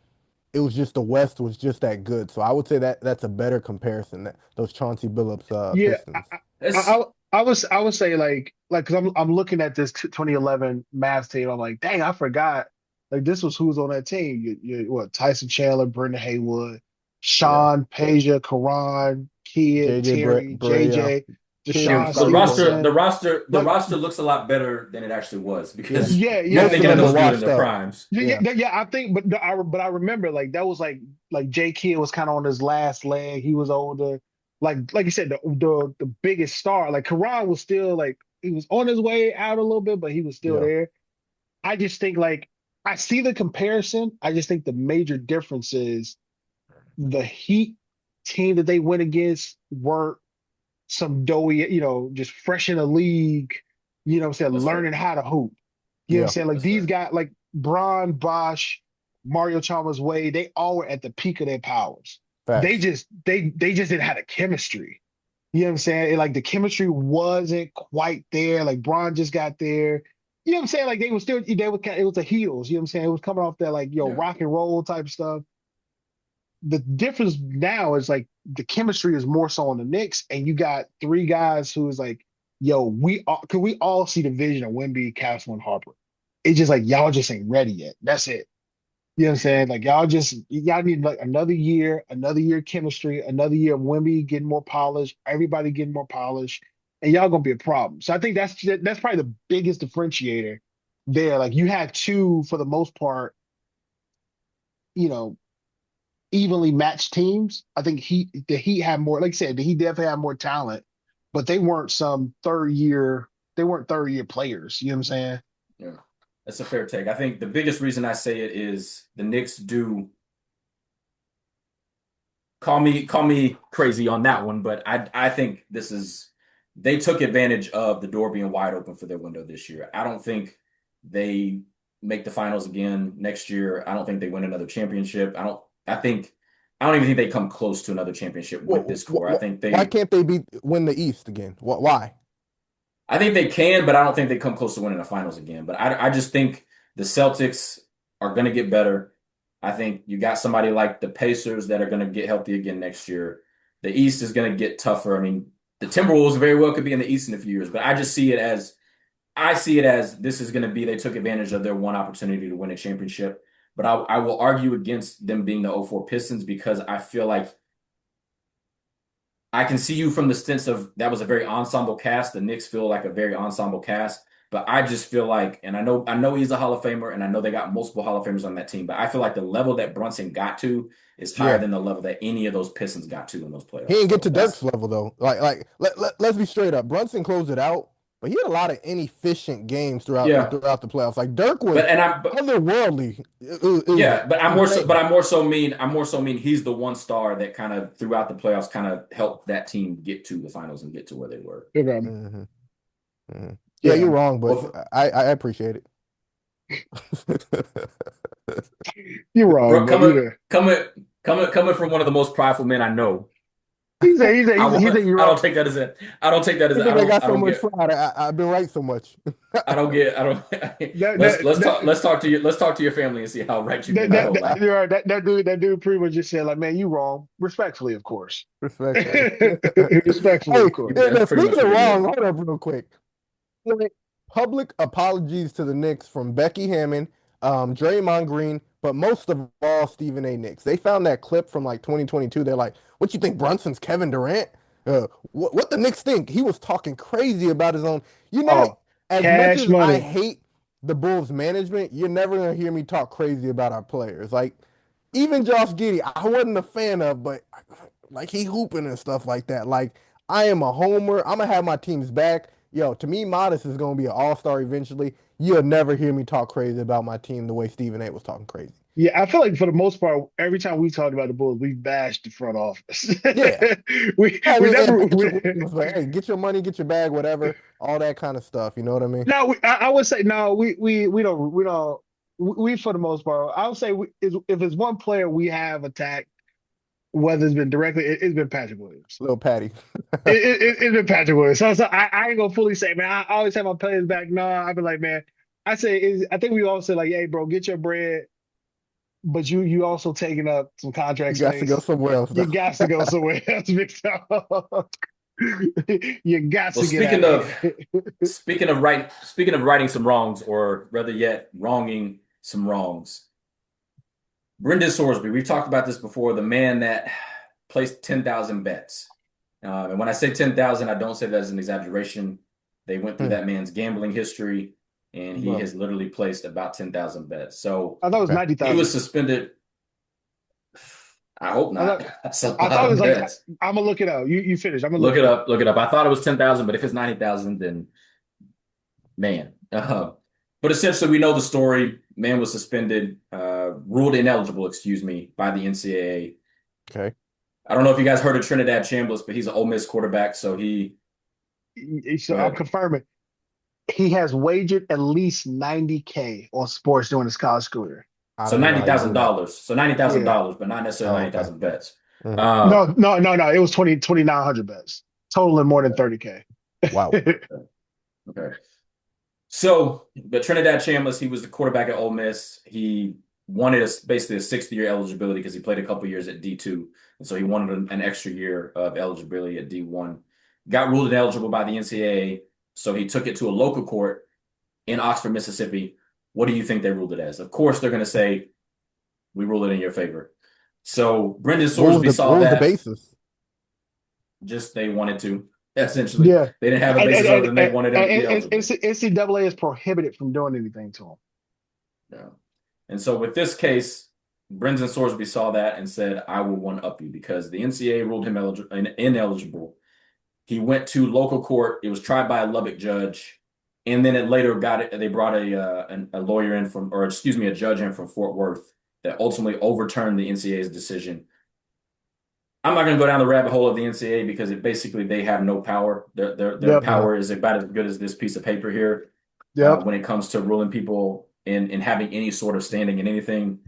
It was just the West was just that good. So I would say that that's a better comparison. That those Chauncey Billups Yeah, Pistons. It's I would say like because I'm looking at this 2011 Mavs team. I'm like, dang, I forgot. Like this was who was on that team. What Tyson Chandler, Brendan Haywood, Yeah, Sean, Peja, Karan, Kidd, JJ Terry, Barea, JJ, Kid Deshaun the started for roster, them. the Stevenson. roster, the Like, roster looks a lot better than it actually was Yeah, because yeah, we were yeah, most of thinking of them are those dudes in washed their up. primes. Yeah, yeah. I think, but I remember like that was like J Kidd was kind of on his last leg. He was older. Like you said, the biggest star. Like Karan was still like he was on his way out a little bit, but he was still yeah, there. I just think like I see the comparison. I just think the major difference is the Heat team that they went against weren't some doughy, just fresh in the league, what I'm saying, That's fair. learning how to hoop. You know what I'm yeah. saying? Like That's these fair. guys, like Bron, Bosch, Mario Chalmers Way, they all were at the peak of their powers. They Facts. just they just didn't have the chemistry. You know what I'm saying? Like the chemistry wasn't quite there. Like Bron just got there. You know what I'm saying? Like they were still they were it was the heels. You know what I'm saying? It was coming off that like Yeah. rock and roll type stuff. The difference now is like the chemistry is more so on the Knicks, and you got three guys who is like, yo, we all see the vision of Wemby, Castle, and Harper. It's just like y'all just ain't ready yet. That's it. You know what I'm saying? Like y'all need like another year of chemistry, another year of Wemby getting more polished, everybody getting more polished, and y'all gonna be a problem. So I think that's probably the biggest differentiator there. Like you had two for the most part, you know, evenly matched teams. I think the Heat had more, like I said, the Heat definitely had more talent, but they weren't third year players. You know what I'm saying? Yeah. That's a fair take. I think the biggest reason I say it is the Knicks do call me crazy on that one, but I think this is they took advantage of the door being wide open for their window this year. I don't think they make the finals again next year. I don't think they win another championship. I don't even think they come close to another championship with this core. Why can't they win the East again? Why? I think they can, but I don't think they come close to winning the finals again. But I just think the Celtics are going to get better. I think you got somebody like the Pacers that are going to get healthy again next year. The East is going to get tougher. I mean, the Timberwolves very well could be in the East in a few years, but I see it as this is going to be they took advantage of their one opportunity to win a championship. But I will argue against them being the '04 Pistons because I feel like I can see you from the sense of that was a very ensemble cast. The Knicks feel like a very ensemble cast, but I just feel like, and I know he's a Hall of Famer, and I know they got multiple Hall of Famers on that team, but I feel like the level that Brunson got to is higher Yeah. than the level that any of those Pistons got to in those He playoffs. didn't get So to Dirk's that's level though. Let's be straight up. Brunson closed it out, but he had a lot of inefficient games yeah, throughout the playoffs. Like Dirk was but otherworldly. It was yeah, but insane. I'm more so mean he's the one star that kind of throughout the playoffs kind of helped that team get to the finals and get to where they were. Okay. Hmm. Hmm. Yeah, you're Yeah. wrong, but Well, I appreciate it. You're wrong, bro, but you know. coming from one of the most prideful men I know. I He won't, said you're I wrong. don't take that as a I don't take that as a, Because I got I so don't much get pride. I've been right so much. I don't That let's that let's that talk let's talk to your family and see how right you've been that my that, whole that, life. you're right. That dude pretty much just said like, man, you wrong. Respectfully, of course. Respectfully. Respectfully, Hey, of course. That's pretty speaking much of what he wrong, did. hold up real quick. Like, public apologies to the Knicks from Becky Hammond, Draymond Green, but most of all, Stephen A. Nicks. They found that clip from like 2022. They're like, "What you think, Brunson's Kevin Durant? What the Knicks think?" He was talking crazy about his own. You know, Oh, as much Cash as I Money. hate the Bulls management, you're never gonna hear me talk crazy about our players. Like even Josh Giddey, I wasn't a fan of, but like he hooping and stuff like that. Like I am a homer. I'm gonna have my team's back. Yo, to me, Modest is gonna be an all-star eventually. You'll never hear me talk crazy about my team the way Stephen A was talking crazy. Yeah, I feel like for the most part, every time we talked about the Bulls, we bashed the front office. Yeah. We I we mean, and never Patrick we, Williams was like, hey, get your money, get your bag, whatever, all that kind of stuff. You know what I mean? no. I would say no. We for the most part, I would say if it's one player we have attacked, whether it's been directly, it's been Patrick Williams. Little Patty. It's been Patrick Williams. So I ain't gonna fully say, man, I always have my players back. No, I've been like, man, I think we all said like, hey, bro, get your bread, but you also taking up some You contract got to go space. somewhere else You though. got to go somewhere else, Big Tom. You got Well, to get out of here. speaking of righting some wrongs, or rather yet, wronging some wrongs. Brendan Sorsby, we've talked about this before, the man that placed 10,000 bets. And when I say 10,000, I don't say that as an exaggeration. They went through that man's gambling history, and he Bro, has literally placed about 10,000 bets. So I thought it was Okay. ninety he was thousand. suspended. I hope I not. thought That's a I lot thought it was of like bets. I'm gonna look it up. You finish. I'm gonna Look look it it up. up. Look it up. I thought it was 10,000, but if it's 90,000, then man. But essentially, we know the story. Man was suspended, ruled ineligible, excuse me, by the NCAA. Okay. I don't know if you guys heard of Trinidad Chambliss, but he's an Ole Miss quarterback. So So go I'm ahead. confirming. He has wagered at least 90K on sports during his college career. I So don't even know ninety how you thousand do that. dollars. So ninety thousand Yeah. dollars, but not necessarily Oh, ninety okay. thousand bets. Mhm. Uh, No. It was 2,900 bets, totaling more than 30K. Wow. okay. So, but Trinidad Chambliss, he was the quarterback at Ole Miss. He wanted basically a sixth year eligibility because he played a couple years at D2. And so he wanted an extra year of eligibility at D1. Got ruled ineligible by the NCAA. So he took it to a local court in Oxford, Mississippi. What do you think they ruled it as? Of course, they're going to say, we rule it in your favor. So Brendan Sorsby saw What was the that, basis? just they wanted to, essentially. Yeah. They didn't have a And, basis other than they wanted him to be eligible. NCAA is prohibited from doing anything to him. Yeah. And so with this case, Brendan Sorsby saw that and said, I will one up you because the NCAA ruled him ineligible. He went to local court. It was tried by a Lubbock judge. And then it later they brought a lawyer in from, or excuse me, a judge in from Fort Worth that ultimately overturned the NCAA's decision. I'm not going to go down the rabbit hole of the NCAA because they have no power. Their Yep. power is about as good as this piece of paper here Yep. when it comes to ruling people in having any sort of standing in anything.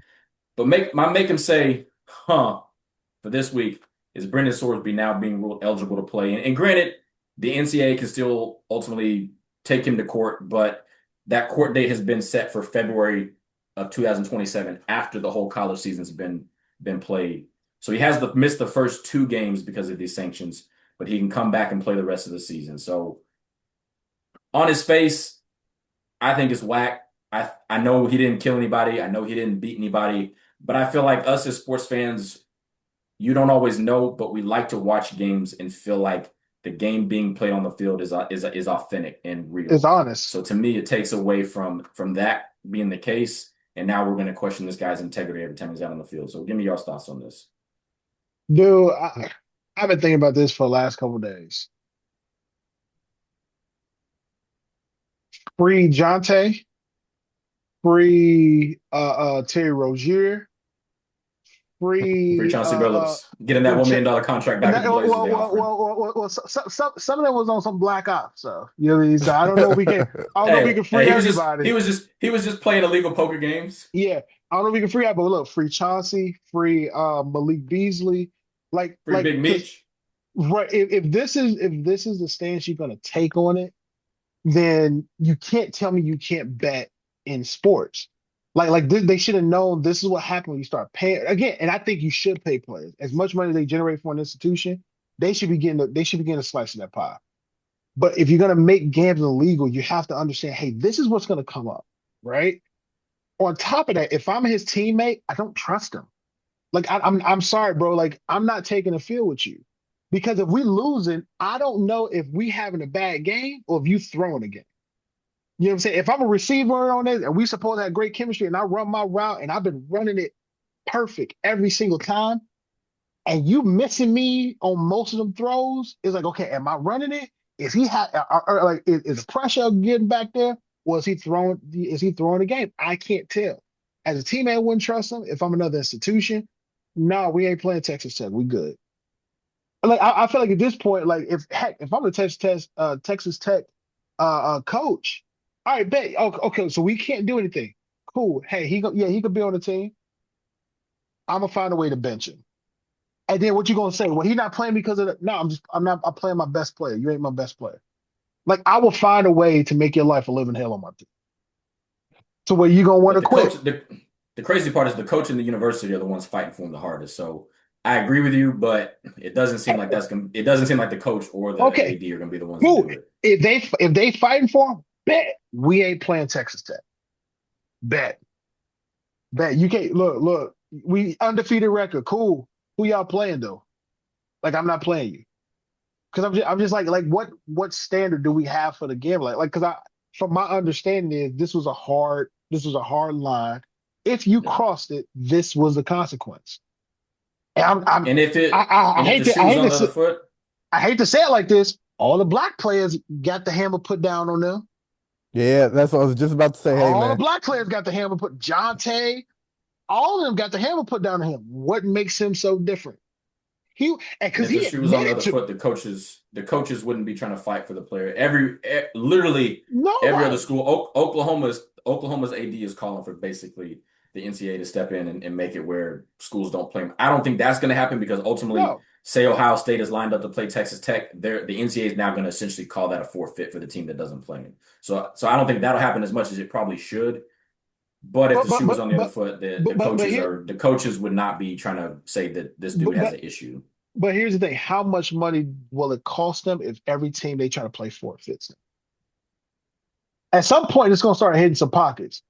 But make him say, huh, for this week is Brendan Sorsby now being ruled eligible to play. And granted, the NCAA can still ultimately take him to court, but that court date has been set for February of 2027 after the whole college season's been played. So he has missed the first two games because of these sanctions, but he can come back and play the rest of the season. So on his face, I think it's whack. I know he didn't kill anybody. I know he didn't beat anybody, but I feel like us as sports fans, you don't always know, but we like to watch games and feel like the game being played on the field is authentic and It's real. honest. So to me, it takes away from that being the case, and now we're going to question this guy's integrity every time he's out on the field. So give me your thoughts on this. Dude, I've been thinking about this for the last couple of days. Free Jonte, free Terry Rozier, Free free Chauncey Billups getting that $1 million contract back with the Blazers they offered. some of them was on some black ops, so you know what I mean? So I don't know if we can free everybody. He was just playing illegal poker games. Yeah, I don't know if we can free out, but look, free Chauncey, free Malik Beasley, Free Big because Meech. right, if this is the stance you're gonna take on it, then you can't tell me you can't bet in sports. They should have known this is what happened when you start paying again. And I think you should pay players as much money they generate for an institution. They should be getting a slice of that pie. But if you're gonna make gambling illegal, you have to understand, hey, this is what's gonna come up, right? On top of that, if I'm his teammate, I don't trust him. I'm sorry, bro. Like I'm not taking a field with you because if we losing, I don't know if we having a bad game or if you throwing a game. You know what I'm saying? If I'm a receiver on this and we supposed to have great chemistry and I run my route and I've been running it perfect every single time, and you missing me on most of them throws, it's like, okay, am I running it? Is he is the pressure getting back there? Or is he throwing the game? I can't tell. As a teammate, I wouldn't trust him. If I'm another institution, no, we ain't playing Texas Tech. We good. I feel like at this point, like if I'm a Texas Tech coach, all right, bet. Okay, so we can't do anything. Cool. Hey, he could be on the team. I'm gonna find a way to bench him. And then what you gonna say? Well, he not playing because of the no, I'm playing my best player. You ain't my best player. Like I will find a way to make your life a living hell on my team. To where you gonna want But to quit. the crazy part is the coach and the university are the ones fighting for him the hardest. So I agree with you, but it doesn't seem like it doesn't seem like the coach or the Okay, AD are gonna be the ones to cool. do it. If they fighting for him, bet we ain't playing Texas Tech. Bet. Bet. You can't look, we undefeated record. Cool. Who y'all playing though? Like I'm not playing you. Because I'm just like what standard do we have for the game? Like because I from my understanding is this was a hard line. If you Yeah. crossed it, this was the consequence. And I'm And if I, it I, I and if hate the to shoe I was hate on to the say, other foot, I hate to say it like this. All the black players got the hammer put down on them. Yeah, that's what I was just about to say. Hey, All the man. black players got the hammer put. Jonte, all of them got the hammer put down on him. What makes him so different? He and and because if the he shoe was on the admitted other to foot, the coaches wouldn't be trying to fight for the player. Literally every other nobody. school, Oklahoma's AD is calling for basically the NCAA to step in and make it where schools don't play them. I don't think that's going to happen because ultimately, No, say Ohio State is lined up to play Texas Tech, the NCAA is now going to essentially call that a forfeit for the team that doesn't play them. So I don't think that'll happen as much as it probably should. But if but the but shoe was but on the other but foot, but but, but here the coaches would not be trying to say that this dude but, has but an issue. but here's the thing: how much money will it cost them if every team they try to play forfeits? At some point, it's going to start hitting some pockets.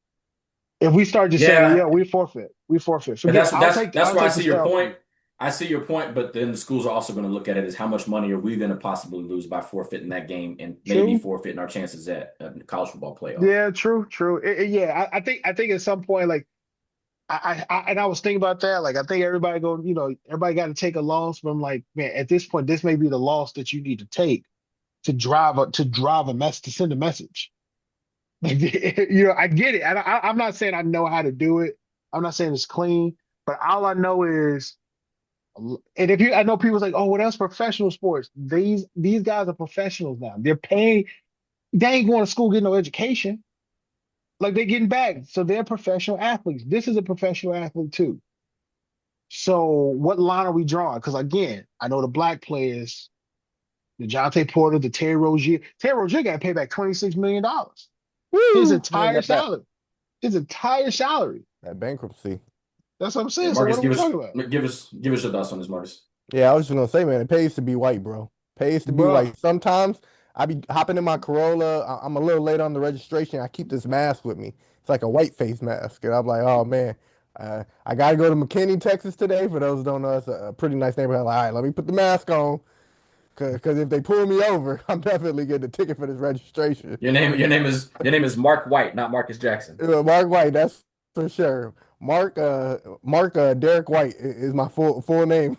If we start just saying, Yeah, "Yeah, we forfeit," and forget. I'll that's I'll why I take the see your style point. fee. I see your point, but then the schools are also going to look at it as how much money are we going to possibly lose by forfeiting that game and maybe True. forfeiting our chances at a college football playoff. Yeah, true. Yeah, I think at some point, like and I was thinking about that. Like I think everybody got to take a loss from like, man, at this point, this may be the loss that you need to take to drive a mess to send a message. Like, I get it. And I'm not saying I know how to do it. I'm not saying it's clean, but all I know is, and if I know people's like, oh, what else? Professional sports. These guys are professionals now. They're paying. They ain't going to school getting no education. Like they're getting back, so they're professional athletes. This is a professional athlete too. So what line are we drawing? Because again, I know the black players, the Jonte Porter, the Terry Rozier. Terry Rozier got to pay back $26 million. His Woo! He ain't entire got that salary. His entire salary. that bankruptcy. That's what I'm Yeah, saying. So Marcus, what are we talking about? give us your thoughts on this, Marcus. Yeah, I was just gonna say, man, it pays to be white, bro. Pays to be Bruh. white. Sometimes I be hopping in my Corolla. I'm a little late on the registration. I keep this mask with me. It's like a white face mask, and I'm like, oh man, I gotta go to McKinney, Texas today. For those who don't know, it's a pretty nice neighborhood. I'm like, all right, let me put the mask on, cause if they pull me over, I'm definitely getting a ticket for this registration. Your name is Mark White, not Marcus Jackson. Mark White, that's for sure. Mark Derek White is my full name.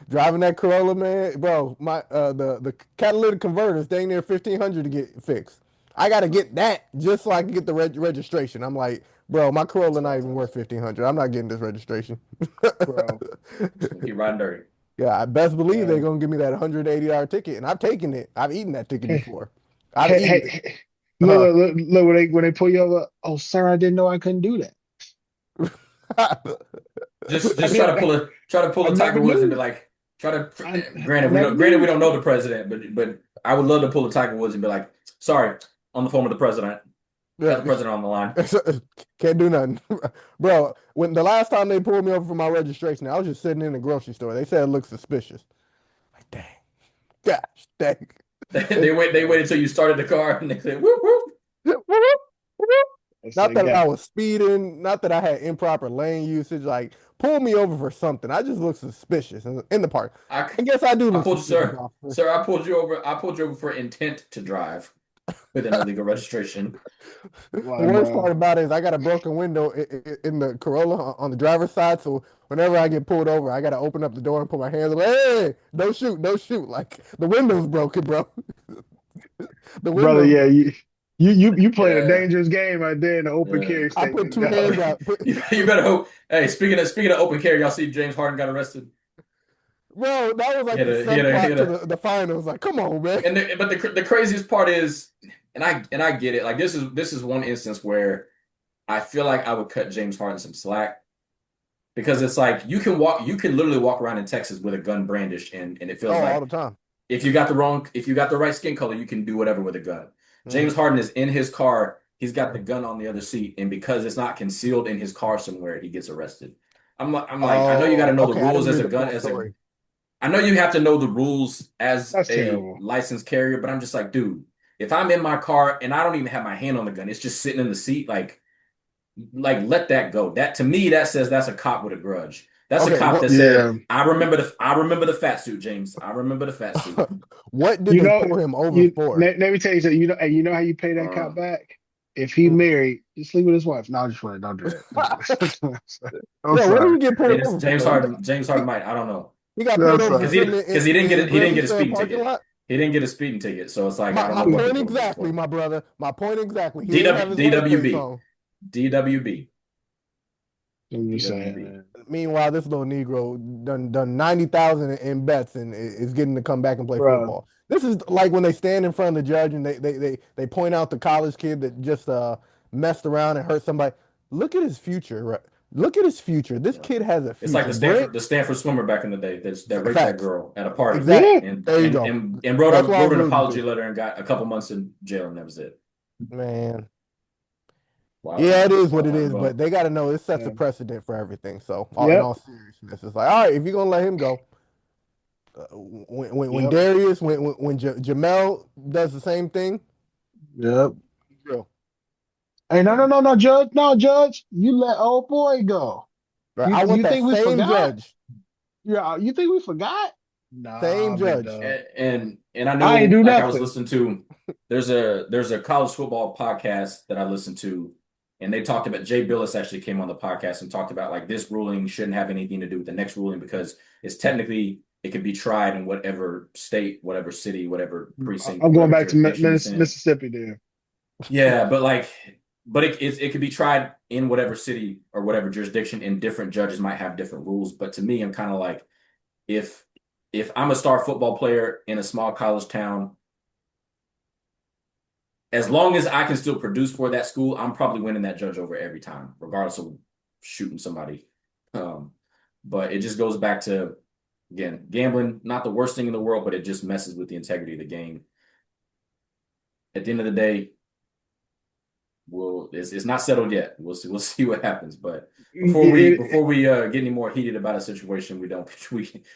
Driving that Corolla, man, bro. The catalytic converters dang near 1,500 to get fixed. I gotta get that just so I can get the registration. I'm like, bro, my Corolla That's not wild even times. worth 1,500. I'm not getting this registration. Bro. Just gonna keep riding dirty. Yeah, I best believe they're Man. gonna give me that $180 ticket, and I've taken it. I've eaten that ticket Hey, before. I've hey, eaten hey, it. hey. Look, when they pull you over, oh sir, I didn't know I couldn't do that. I Just did try to pull I a never Tiger Woods and be knew. like, try to. I Granted, never we knew. don't know the president, but I would love to pull a Tiger Woods and be like, sorry, on the phone with the president. Got Yeah, the president on the line. can't do nothing, bro. When the last time they pulled me over for my registration, I was just sitting in the grocery store. They said it looked suspicious. Like, dang, gosh, dang. They waited until you started the car and they said, whoop whoop. It's Not like that I got was speeding, not that I had improper lane usage. Like, pull me over for something. I just look suspicious in the park. I I guess I do I look pulled you, suspicious, sir. officer. Sir, I pulled you over. I pulled you over for intent to drive with an illegal registration. The like, worst part bro. about it is I got a broken window in the Corolla on the driver's side. So whenever I get pulled over, I got to open up the door and put my hands up. Hey, don't shoot, don't shoot. Like the window's broken, bro. The Brother, window's yeah, broken. you playing a Yeah. dangerous game right there in the open Yeah. carry I put statement, two dog. hands out. You better hope. Hey, speaking of open carry, y'all see James Harden got arrested. Bro, that was He like had the a he had a he subplot had to a the finals. Like, come on, man. but the craziest part is, and I get it. Like this is one instance where I feel like I would cut James Harden some slack. because it's like you can literally walk around in Texas with a gun brandished, and it Oh, feels all like the time. if you got the right skin color, you can do whatever with a gun. Hmm. James Harden is in his car. He's got the gun on the other seat, and because it's not concealed in his car somewhere, he gets arrested. I'm like, I know you got to Oh, know the okay. I rules didn't as read a the gun full as a. story. I know you have to know the rules as That's a terrible. licensed carrier, but I'm just like, dude, if I'm in my car and I don't even have my hand on the gun, it's just sitting in the seat, like let that go. That to me, that says that's a cop with a grudge. That's a Okay, cop what that said, Yeah. I remember the fat suit, James. I remember the fat suit. what did You they know, pull him over you for? let me tell you something. And you know how you pay that Uh, cop back? If he married, just sleep with his wife. No, I'm just playing. Don't do that. Don't do that. I'm Yeah, what did sorry. he get pulled over James for? Harden, James Harden might, I don't know. He got I'm pulled over sorry. for sitting Because he in didn't the he didn't grocery get a store speeding parking ticket. lot. He didn't get a speeding ticket. So it's like I don't know My what they point pulled him over exactly, for. my brother. My point exactly. He didn't have DW, his license plates DWB. on. DWB. I'm just saying, DWB. man. Meanwhile, this little Negro done 90,000 in bets and is getting to come back and play Bro, football. This is like when they stand in front of the judge and they point out the college kid that just messed around and hurt somebody. Look at his future, right? Look at his future. This Yeah. kid has a It's like future. Brick, The Stanford swimmer back in the day that raped that facts. girl at a party Exact. yeah, There you go. and That's why I wrote was an rooting apology to. letter and got a couple months in jail and that was it. Man. Wild Yeah, it times, is what wild it times. is, but Well, they got to know it sets a yeah. precedent for everything. So, in Yep, all seriousness, it's like, all right, if you're gonna let him go, when yep, Darius, when Jamel does the same thing, yep. drill. Hey, no, yeah. no, no, no, Judge, no, Judge. You let old boy go. Right? I want You that think we same forgot? judge, Yeah, you think we forgot? same Nah, big judge. dog. And I I ain't know do like I was nothing. listening to there's a college football podcast that I listened to and they talked about Jay Billis actually came on the podcast and talked about like this ruling shouldn't have anything to do with the next ruling because it's technically it could be tried in whatever state, whatever city, whatever precinct, I'm going whatever back to jurisdiction it's in. Mississippi there. Yeah, but it could be tried in whatever city or whatever jurisdiction and different judges might have different rules. But to me, I'm kind of like if I'm a star football player in a small college town, as long as I can still produce for that school, I'm probably winning that judge over every time, regardless of shooting somebody. Um, but it just goes back to again, gambling, not the worst thing in the world, but it just messes with the integrity of the game. At the end of the day, it's not settled yet. We'll see what happens. But before we get any more heated about a situation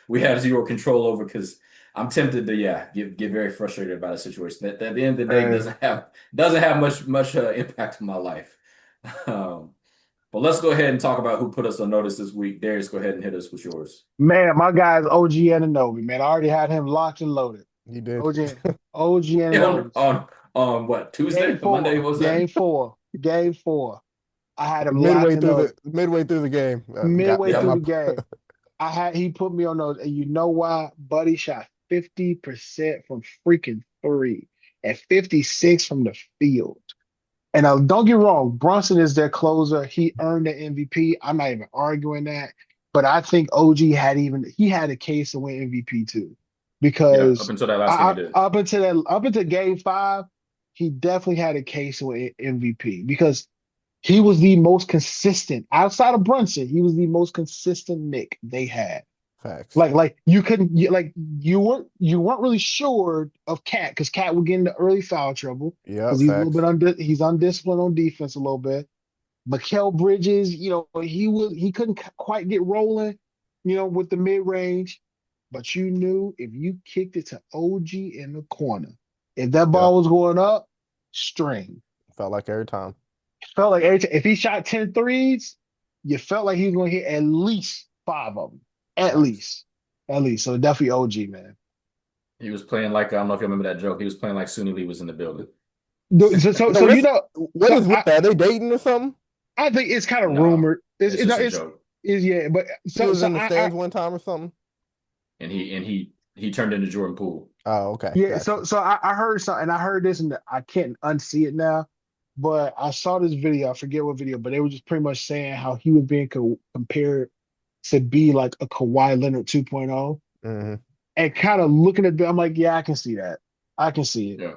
we have zero control over because I'm tempted to get very frustrated about a situation that at the end of the day Uh, doesn't have much impact on my life. Um, but let's go ahead and talk about who put us on notice this week. Darius, go ahead and hit us with yours. man, my guy's OG Ananobi, man. I already had him locked and loaded. You did. OG Yeah, Ananobi. on what Tuesday or Monday was that? Game four. I had him locked and loaded. Midway through the game, got Midway Yeah, through my the game, he put me on those, and you know why? Buddy shot 50% from freaking three and 56 from the field. And don't get wrong, Brunson is their closer. He earned the MVP. I'm not even arguing that. But I think OG he had a case to win MVP too. yeah. Up Because until that last game, he did. up until game five, he definitely had a case to win MVP because he was the most consistent outside of Brunson. He was the most consistent Nick they had. facts. Like you couldn't you weren't really sure of Cat because Cat would get into early foul trouble because Yep, he's a little bit facts. he's undisciplined on defense a little bit. Mikael Bridges, he couldn't quite get rolling, with the mid range, but you knew if you kicked it to OG in the corner, if that Yep, ball was going up, string. felt like every time. Felt like if he shot 10 threes, you felt like he was going to hit at least five of them. At Facts. least. At least. So definitely OG, man. He was playing like I don't know if you remember that joke. He was playing like Suni Lee was in the building. So, so, Yo, so you know, what so is with that? Are they dating or something? I think it's kind of No, rumored. it's just a joke. Yeah, but He was so in the I stands one time or something. And he turned into Jordan Poole. Oh, okay, yeah, gotcha. so I heard something, and I heard this, and I can't unsee it now. But I saw this video. I forget what video, but they were just pretty much saying how he was being compared to be like a Kawhi Leonard 2.0. Hmm. And kind of looking at them, I'm like, yeah, I can see that. I can see it. Yeah,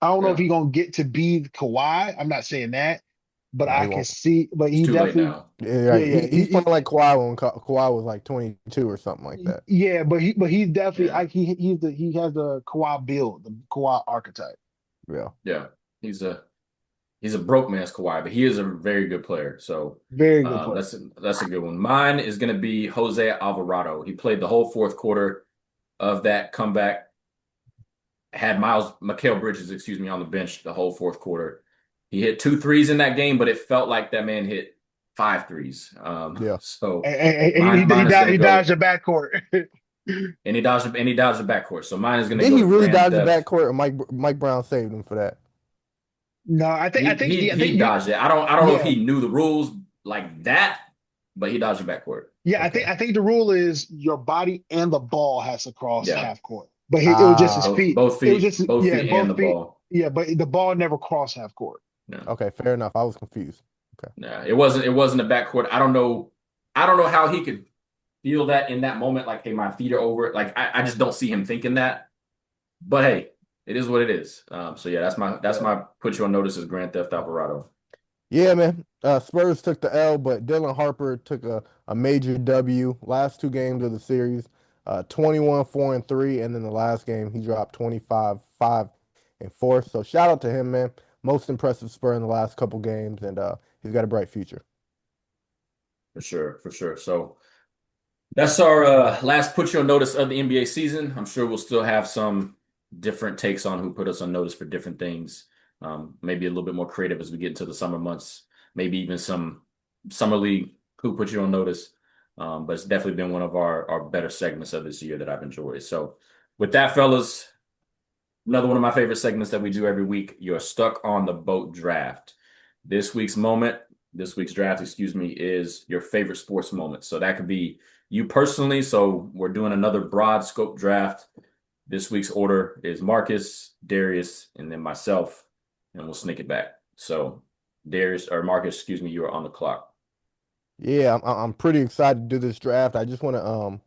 I don't know if yeah. he's gonna get to be Kawhi. I'm not saying that, but No, he I can won't. see, but It's he too late definitely, now. Yeah, yeah, right. yeah, He's playing like Kawhi when Kawhi was like 22 or something like that. yeah, but he's definitely, Yeah, he has the Kawhi build, the Kawhi archetype. Yeah. yeah. He's a he's a broke man's Kawhi, but he is a very good player. So Very good player. that's a good one. Mine is going to be Jose Alvarado. He played the whole fourth quarter of that comeback. Had Mikal Bridges, excuse me, on the bench the whole fourth quarter. He hit 2 threes in that game, but it felt like that man hit 5 threes. Yeah. So And mine is going to he dodged go, the backcourt. and he dodged the backcourt. So mine is going to Did go he to really Grand dodge the Theft. backcourt, or Mike Brown saved him for that? No, He I think he dodged it. I don't know if yeah, he knew the rules like that, but he dodged the backcourt. yeah, Okay. I think the rule is your body and the ball has to cross Yeah, half court, but it was just his Ah, feet. both It was feet, just both yeah, feet, and the both feet. ball. Yeah, but the ball never crossed half court. Yeah, okay, fair enough. I was confused. Okay. yeah. It wasn't a backcourt. I don't know how he could feel that in that moment. Like, hey, my feet are over it. Like, I just don't see him thinking that. But hey, it is what it is. So yeah, that's Yeah. my put you on notice as Grand Theft Alvarado. Yeah, man. Spurs took the L, but Dylan Harper took a major W. Last two games of the series, 21, 4 and 3, and then the last game he dropped 25, 5 and 4. So shout out to him, man. Most impressive Spur in the last couple games, and he's got a bright future. For sure, for sure. So that's our last put you on notice of the NBA season. I'm sure we'll still have some different takes on who put us on notice for different things. Maybe a little bit more creative as we get into the summer months. Maybe even some summer league who put you on notice. But it's definitely been one of our better segments of this year that I've enjoyed. So with that, fellas, another one of my favorite segments that we do every week. You're stuck on the boat draft. This week's moment, this week's draft, excuse me, is your favorite sports moment. So that could be you personally. So we're doing another broad scope draft. This week's order is Marcus, Darius, and then myself, and we'll sneak it back. So Darius or Marcus, excuse me, you are on the clock. Yeah, I'm pretty excited to do this draft. I just want to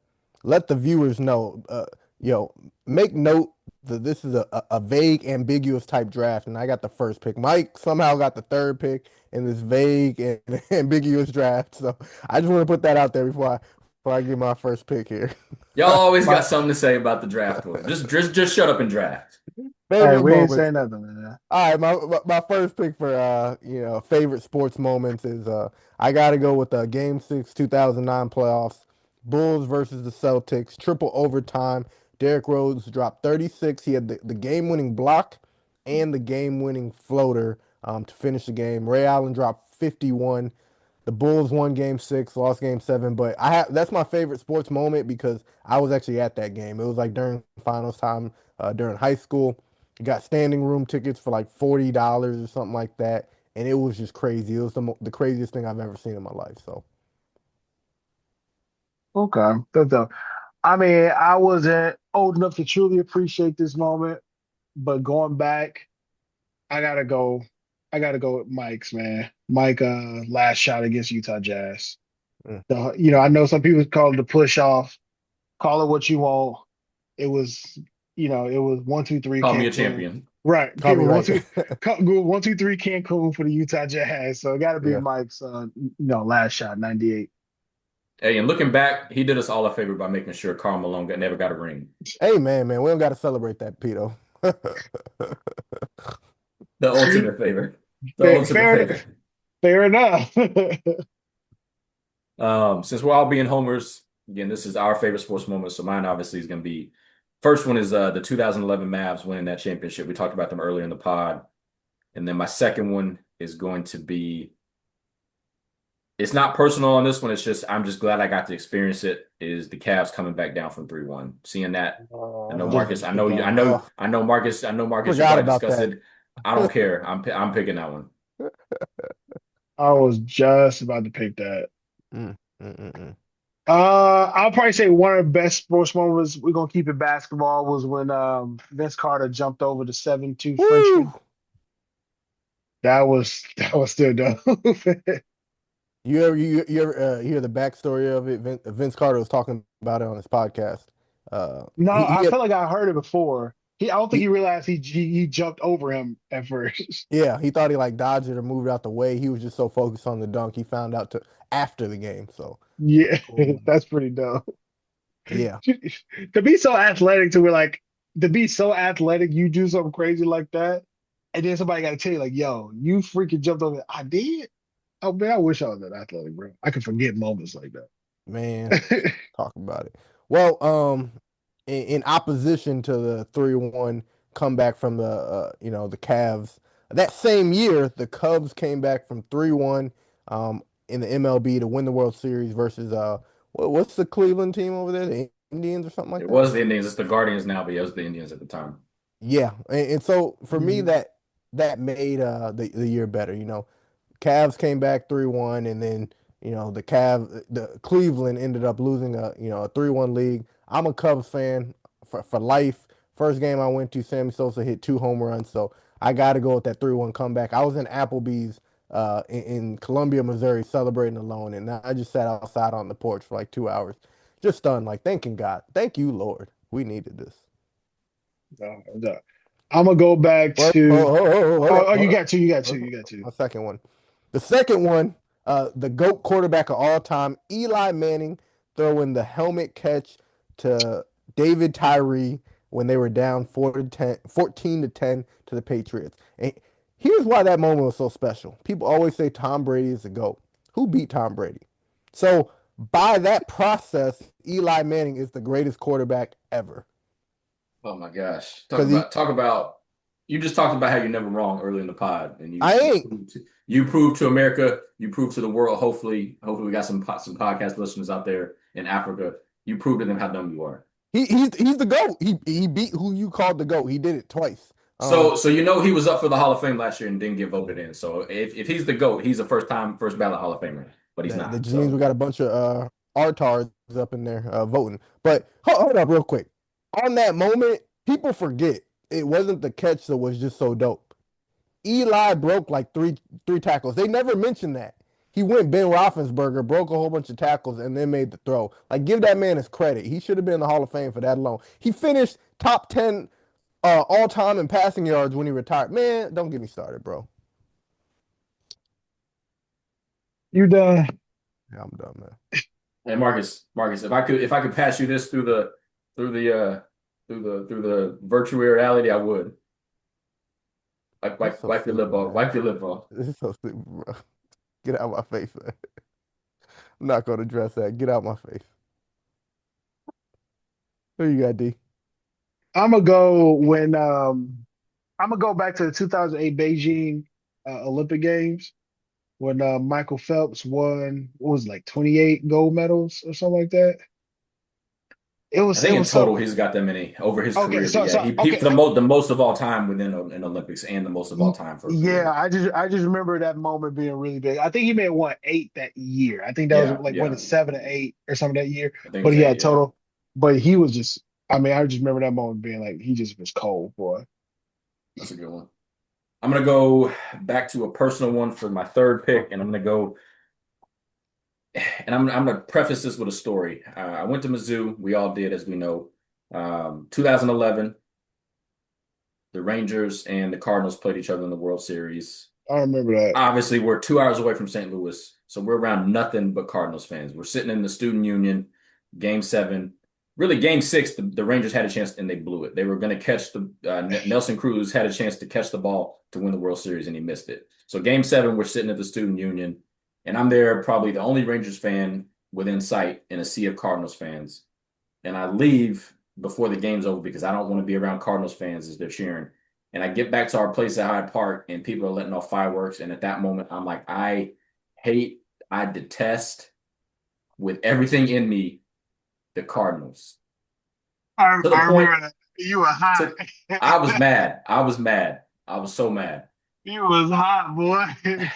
let the viewers know, yo, make note that this is a vague, ambiguous type draft, and I got the first pick. Mike somehow got the third pick in this vague and ambiguous draft. So I just want to put that out there before I get my first pick here. Y'all always My got something to say about the draft one. Just shut up and draft. Hey, favorite we ain't moments. saying nothing, man. All right, my first pick for favorite sports moments is I got to go with Game 6 2009 playoffs, Bulls versus the Celtics, triple overtime. Derrick Rose dropped 36. He had the game-winning block and the game-winning floater to finish the game. Ray Allen dropped 51. The Bulls won Game 6, lost Game 7, but that's my favorite sports moment because I was actually at that game. It was like during finals time during high school. You got standing room tickets for like $40 or something like that, and it was just crazy. It was the craziest thing I've ever seen in my life. So Okay. I mean, I wasn't old enough to truly appreciate this moment, but going back, I gotta go. I gotta go with Mike's man. Mike, last shot against Utah Jazz. mm, I know some people call it the push off. Call it what you want. It was, it was 1-2-3 Call me a Cancun. champion. Right. call me One, right. two, 1-2-3 Cancun for the Utah Jazz. So it got to be Yeah. Mike's, last shot, 98. Hey, and looking back, he did us all a favor by making sure Karl Malone never got a ring. Hey man, we don't got to celebrate that, Pito. The ultimate favor. The Fair, ultimate fair, favor. fair enough. Since we're all being homers, again, this is our favorite sports moment. So mine obviously is going to be first one is the 2011 Mavs winning that championship. We talked about them earlier in the pod. And then my second one is going to be it's not personal on this one. It's just I'm just glad I got to experience it. Is the Cavs coming back down from 3-1. Seeing that, I know Just Marcus. I know you. I forgot. know. I know Marcus. I know Marcus. You Forgot probably about discussed that. it. I don't care. I'm picking that one. I was just about to pick that. Mm, mm, mm, mm. I'll probably say one of the best sports moments, we're gonna keep it basketball, was when Vince Carter jumped over the 7-2 Woo! Frenchman. That was still dope. You ever hear the backstory of it? Vince Carter was talking about it on his podcast. No, He I had feel like I heard it before. I don't think He, he realized he jumped over him at first. yeah, he thought he like dodged it or moved out the way. He was just so focused on the dunk. He found out to after the game. So Yeah, cool. that's pretty dumb. Yeah, To be so athletic to where like to be so athletic, you do something crazy like that, and then somebody got to tell you like, "Yo, you freaking jumped over." I did. Oh man, I wish I was that athletic, bro. I could forget moments like man. that. Talk about it. Well, in opposition to the 3-1 comeback from the the Cavs, that same year the Cubs came back from 3-1 in the MLB to win the World Series versus what's the Cleveland team over there? The Indians or something like It that? was the Indians. It's the Guardians now, but it was the Indians at the time. Yeah, and so for me Mhm. that made the year better. Cavs came back 3-1, and then the Cleveland ended up losing a 3-1 league. I'm a Cubs fan for life. First game I went to, Sammy Sosa hit 2 home runs, so I got to go with that 3-1 comeback. I was in Applebee's in Columbia, Missouri, celebrating alone, and I just sat outside on the porch for like 2 hours, just stunned, like thanking God, thank you, Lord, we needed this. No. I'm gonna go back Well, to. hold Oh, up, oh, hold you up. got two. You got two. Let's- You got two. My second one. The second one, the GOAT quarterback of all time, Eli Manning, throwing the helmet catch to David Tyree when they were down 14-10 to the Patriots. And here's why that moment was so special. People always say Tom Brady is the GOAT. Who beat Tom Brady? So by that process, Eli Manning is the greatest quarterback ever. Oh my gosh. Because he, Talk about you just talked about how you're never wrong early in the pod and I ain't. you proved to America, you proved to the world, hopefully we got some podcast listeners out there in Africa. You proved to them how dumb you are. He's the GOAT. He beat who you called the GOAT. He did it twice. So you know he was up for the Hall of Fame last year and didn't get voted in. So if he's the GOAT, he's a first ballot Hall of Famer, but he's That not. just means we So got a bunch of artards up in there voting. But hold up real quick. On that moment, people forget it wasn't the catch that was just so dope. Eli broke like three tackles. They never mentioned that. He went Ben Roethlisberger, broke a whole bunch of tackles, and then made the throw. Like, give that man his credit. He should have been in the Hall of Fame for that alone. He finished top 10 all time in passing yards when he retired. Man, don't get me started, bro. You done? Yeah, I'm done, man. hey Marcus, if I could pass you this through the through the virtual reality, I would. This is so Wipe your lip stupid, off. man. Wipe your lip off. This is so stupid, bro. Get out of my face, man. I'm not gonna address that. Get out of my face. Who you got, D? I'm gonna go when I'm gonna go back to the 2008 Beijing Olympic Games when Michael Phelps won what was it, like 28 gold medals or something like that. I It think in was some total he's got that many over his okay. career. But yeah, he Okay. the most of all time within an Olympics and the most of all time for a Yeah, career. I just remember that moment being really big. I think he may have won eight that year. I think that was Yeah, like yeah. winning 7 or 8 or something that year. I think it But was he eight. had Yeah, total. But he was just. I mean, I just remember that moment being like he just was cold, boy. that's a good one. I'm gonna go back to a personal one for my third pick, and I'm gonna go. And I'm gonna preface this with a story. I went to Mizzou. We all did, as we know. 2011, the Rangers and the Cardinals played each other in the World Series. I remember that. Obviously, we're 2 hours away from St. Louis, so we're around nothing but Cardinals fans. We're sitting in the student union, game seven. Really, game six, the Rangers had a chance and they blew it. They were going to catch the Nelson Cruz had a chance to catch the ball to win the World Series and he missed it. So game seven, we're sitting at the student union, and I'm there, probably the only Rangers fan within sight in a sea of Cardinals fans. And I leave before the game's over because I don't want to be around Cardinals fans as they're cheering. And I get back to our place at Hyde Park and people are letting off fireworks. And at that moment, I'm like, hate, I detest with everything in me the Cardinals. To the I point remember that. You were hot. to I was mad. I was mad. I was so mad. You was hot, boy.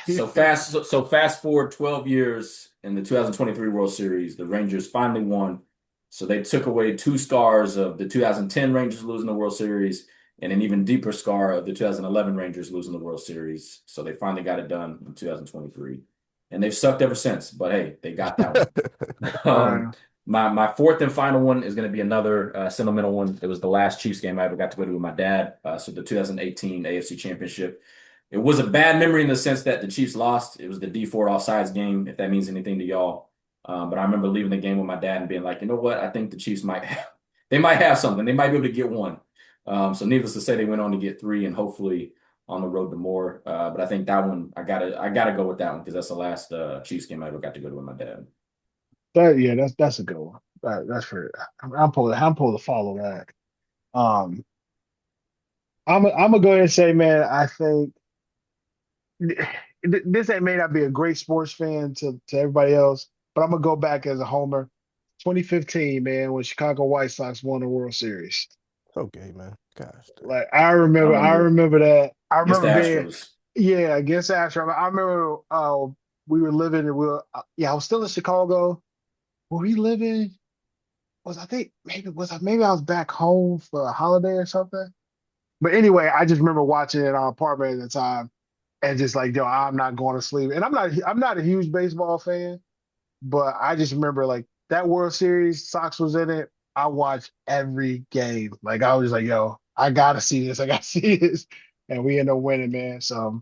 So fast forward 12 years in the 2023 World Series, the Rangers finally won. So they took away two scars of the 2010 Rangers losing the World Series and an even deeper scar of the 2011 Rangers losing the World Series. So they finally got it done in 2023. And they've sucked ever since. But hey, they got that one. Um, Fine. My fourth and final one is going to be another sentimental one. It was the last Chiefs game I ever got to go to with my dad. So the 2018 AFC Championship. It was a bad memory in the sense that the Chiefs lost. It was the D Ford offsides game, if that means anything to y'all. But I remember leaving the game with my dad and being like, you know what? I think the Chiefs might have, they might have something. They might be able to get one. So needless to say, they went on to get three and hopefully on the road to more. But I think that one, I gotta go with that one because that's the last Chiefs game I ever got to go to with my dad. Yeah, that's a good one. That's for I'm pulling to follow that. Um, I'm gonna go ahead and say, man, I think this ain't may not be a great sports fan to everybody else, but I'm gonna go back as a homer. 2015, man, when Chicago White Sox won the World Series. It's okay, man. Gosh, dang. Like I I remember remember that. I against the remember being, Astros. yeah, against Astro. I remember we were living and yeah, I was still in Chicago. Were we living? Was I think maybe I was back home for a holiday or something. But anyway, I just remember watching it in our apartment at the time and just like, yo, I'm not going to sleep. And I'm not a huge baseball fan, but I just remember like that World Series, Sox was in it. I watched every game. Like I was like, yo, I gotta see this. I gotta see this. And we ended up winning, man. So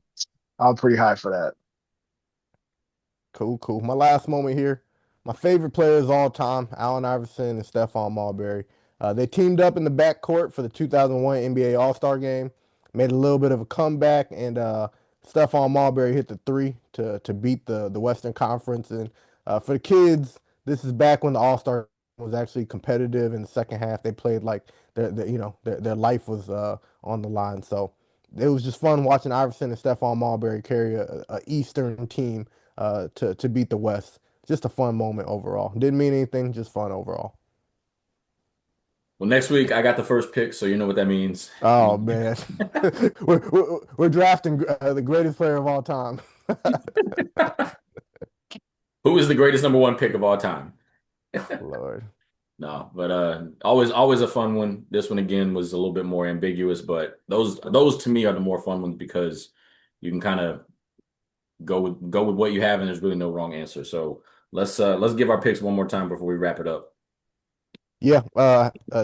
I'm pretty high for that. Cool, cool. My last moment here. My favorite players all time, Allen Iverson and Stephon Marbury. They teamed up in the backcourt for the 2001 NBA All-Star Game, made a little bit of a comeback, and Stephon Marbury hit the three to beat the Western Conference. And for the kids, this is back when the All-Star was actually competitive in the second half. They played like their life was on the line. So it was just fun watching Iverson and Stephon Marbury carry a Eastern team to beat the West. Just a fun moment overall. Didn't mean anything, just fun overall. Well, next week I got the first pick, so you know what that means. Oh man, we're drafting the greatest player of all time. Who is the greatest number one pick of all time? Lord, No, but always a fun one. This one again was a little bit more ambiguous, but those to me are the more fun ones because you can kind of go with what you have, and there's really no wrong answer. So let's give our picks one more time before we wrap it up. yeah.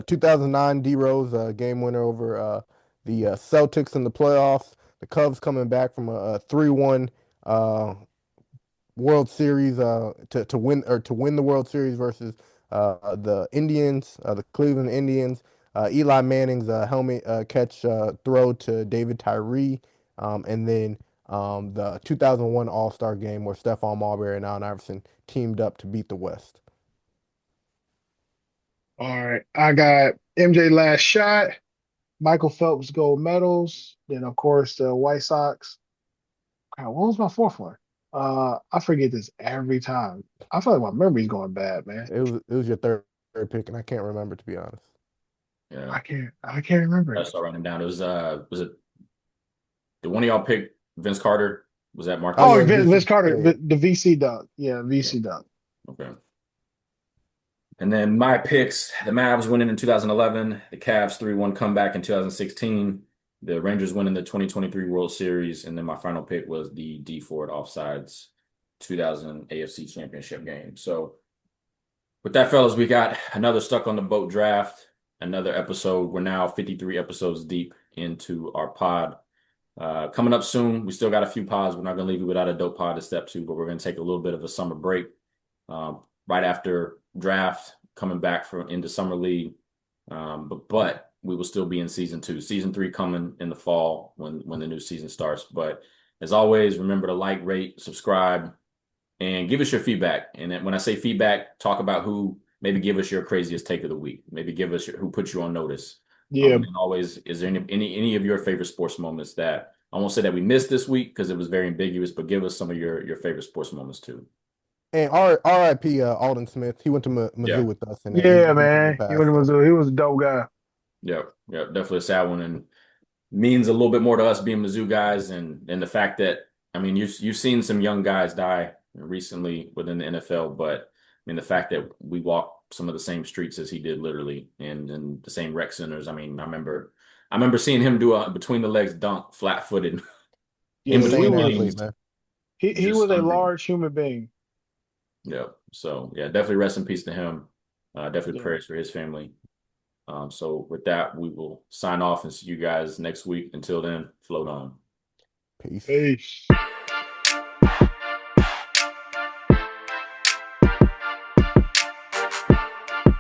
2009 D Rose game winner over the Celtics in the playoffs. The Cubs coming back from a 3-1 uh, World Series to win the World Series versus the Indians, the Cleveland Indians. Eli Manning's helmet catch throw to David Tyree, and then the 2001 All-Star game where Stephon Marbury and Allen Iverson teamed up to beat the West. All right. I got MJ last shot, Michael Phelps gold medals, then of course the White Sox. God, what was my fourth one? I forget this every time. I feel like my memory's going bad, man. It was your third pick, and I can't remember to be honest. Yeah, I can't remember I it. start writing them down. It was it the one of y'all picked Vince Carter? Was that Oh Marquise? Oh, yeah, Vince VC. Carter, Yeah, yeah. the VC dunk. Yeah, Yeah. VC dunk. Okay. And then my picks, the Mavs winning in 2011, the Cavs 3-1 comeback in 2016, the Rangers winning the 2023 World Series, and then my final pick was the D Ford offsides 2000 AFC Championship game. So with that, fellas, we got another Stuck on the Boat draft, another episode. We're now 53 episodes deep into our pod. Coming up soon, we still got a few pods. We're not going to leave you without a dope pod to step to, but we're going to take a little bit of a summer break right after draft, coming back from into summer league. But we will still be in season two. Season three coming in the fall when the new season starts. But as always, remember to like, rate, subscribe, and give us your feedback. And then when I say feedback, talk about who maybe give us your craziest take of the week. Maybe give us who put you on notice. Yeah, And always, is there any of your favorite sports moments that I won't say that we missed this week because it was very ambiguous, but give us some of your favorite sports moments too. And R.I.P. Alden Smith. He went to Mizzou Yeah. with us, and he yeah, just recently man. passed. So He was a dope guy. Yeah, yeah, definitely a sad one, and means a little bit more to us being Mizzou guys, and the fact that I mean you've seen some young guys die recently within the NFL, but I mean the fact that we walk some of the same streets as he did literally, and the same rec centers. I mean, I remember seeing him do a between the legs dunk, flat footed, in Yeah, between insane athlete, games, man. he just was a unreal. large human being. Yeah, so yeah, definitely rest in peace to him. Definitely Yeah. prayers for his family. So with that, we will sign off and see you guys next week. Until then, float on. Peace. Peace.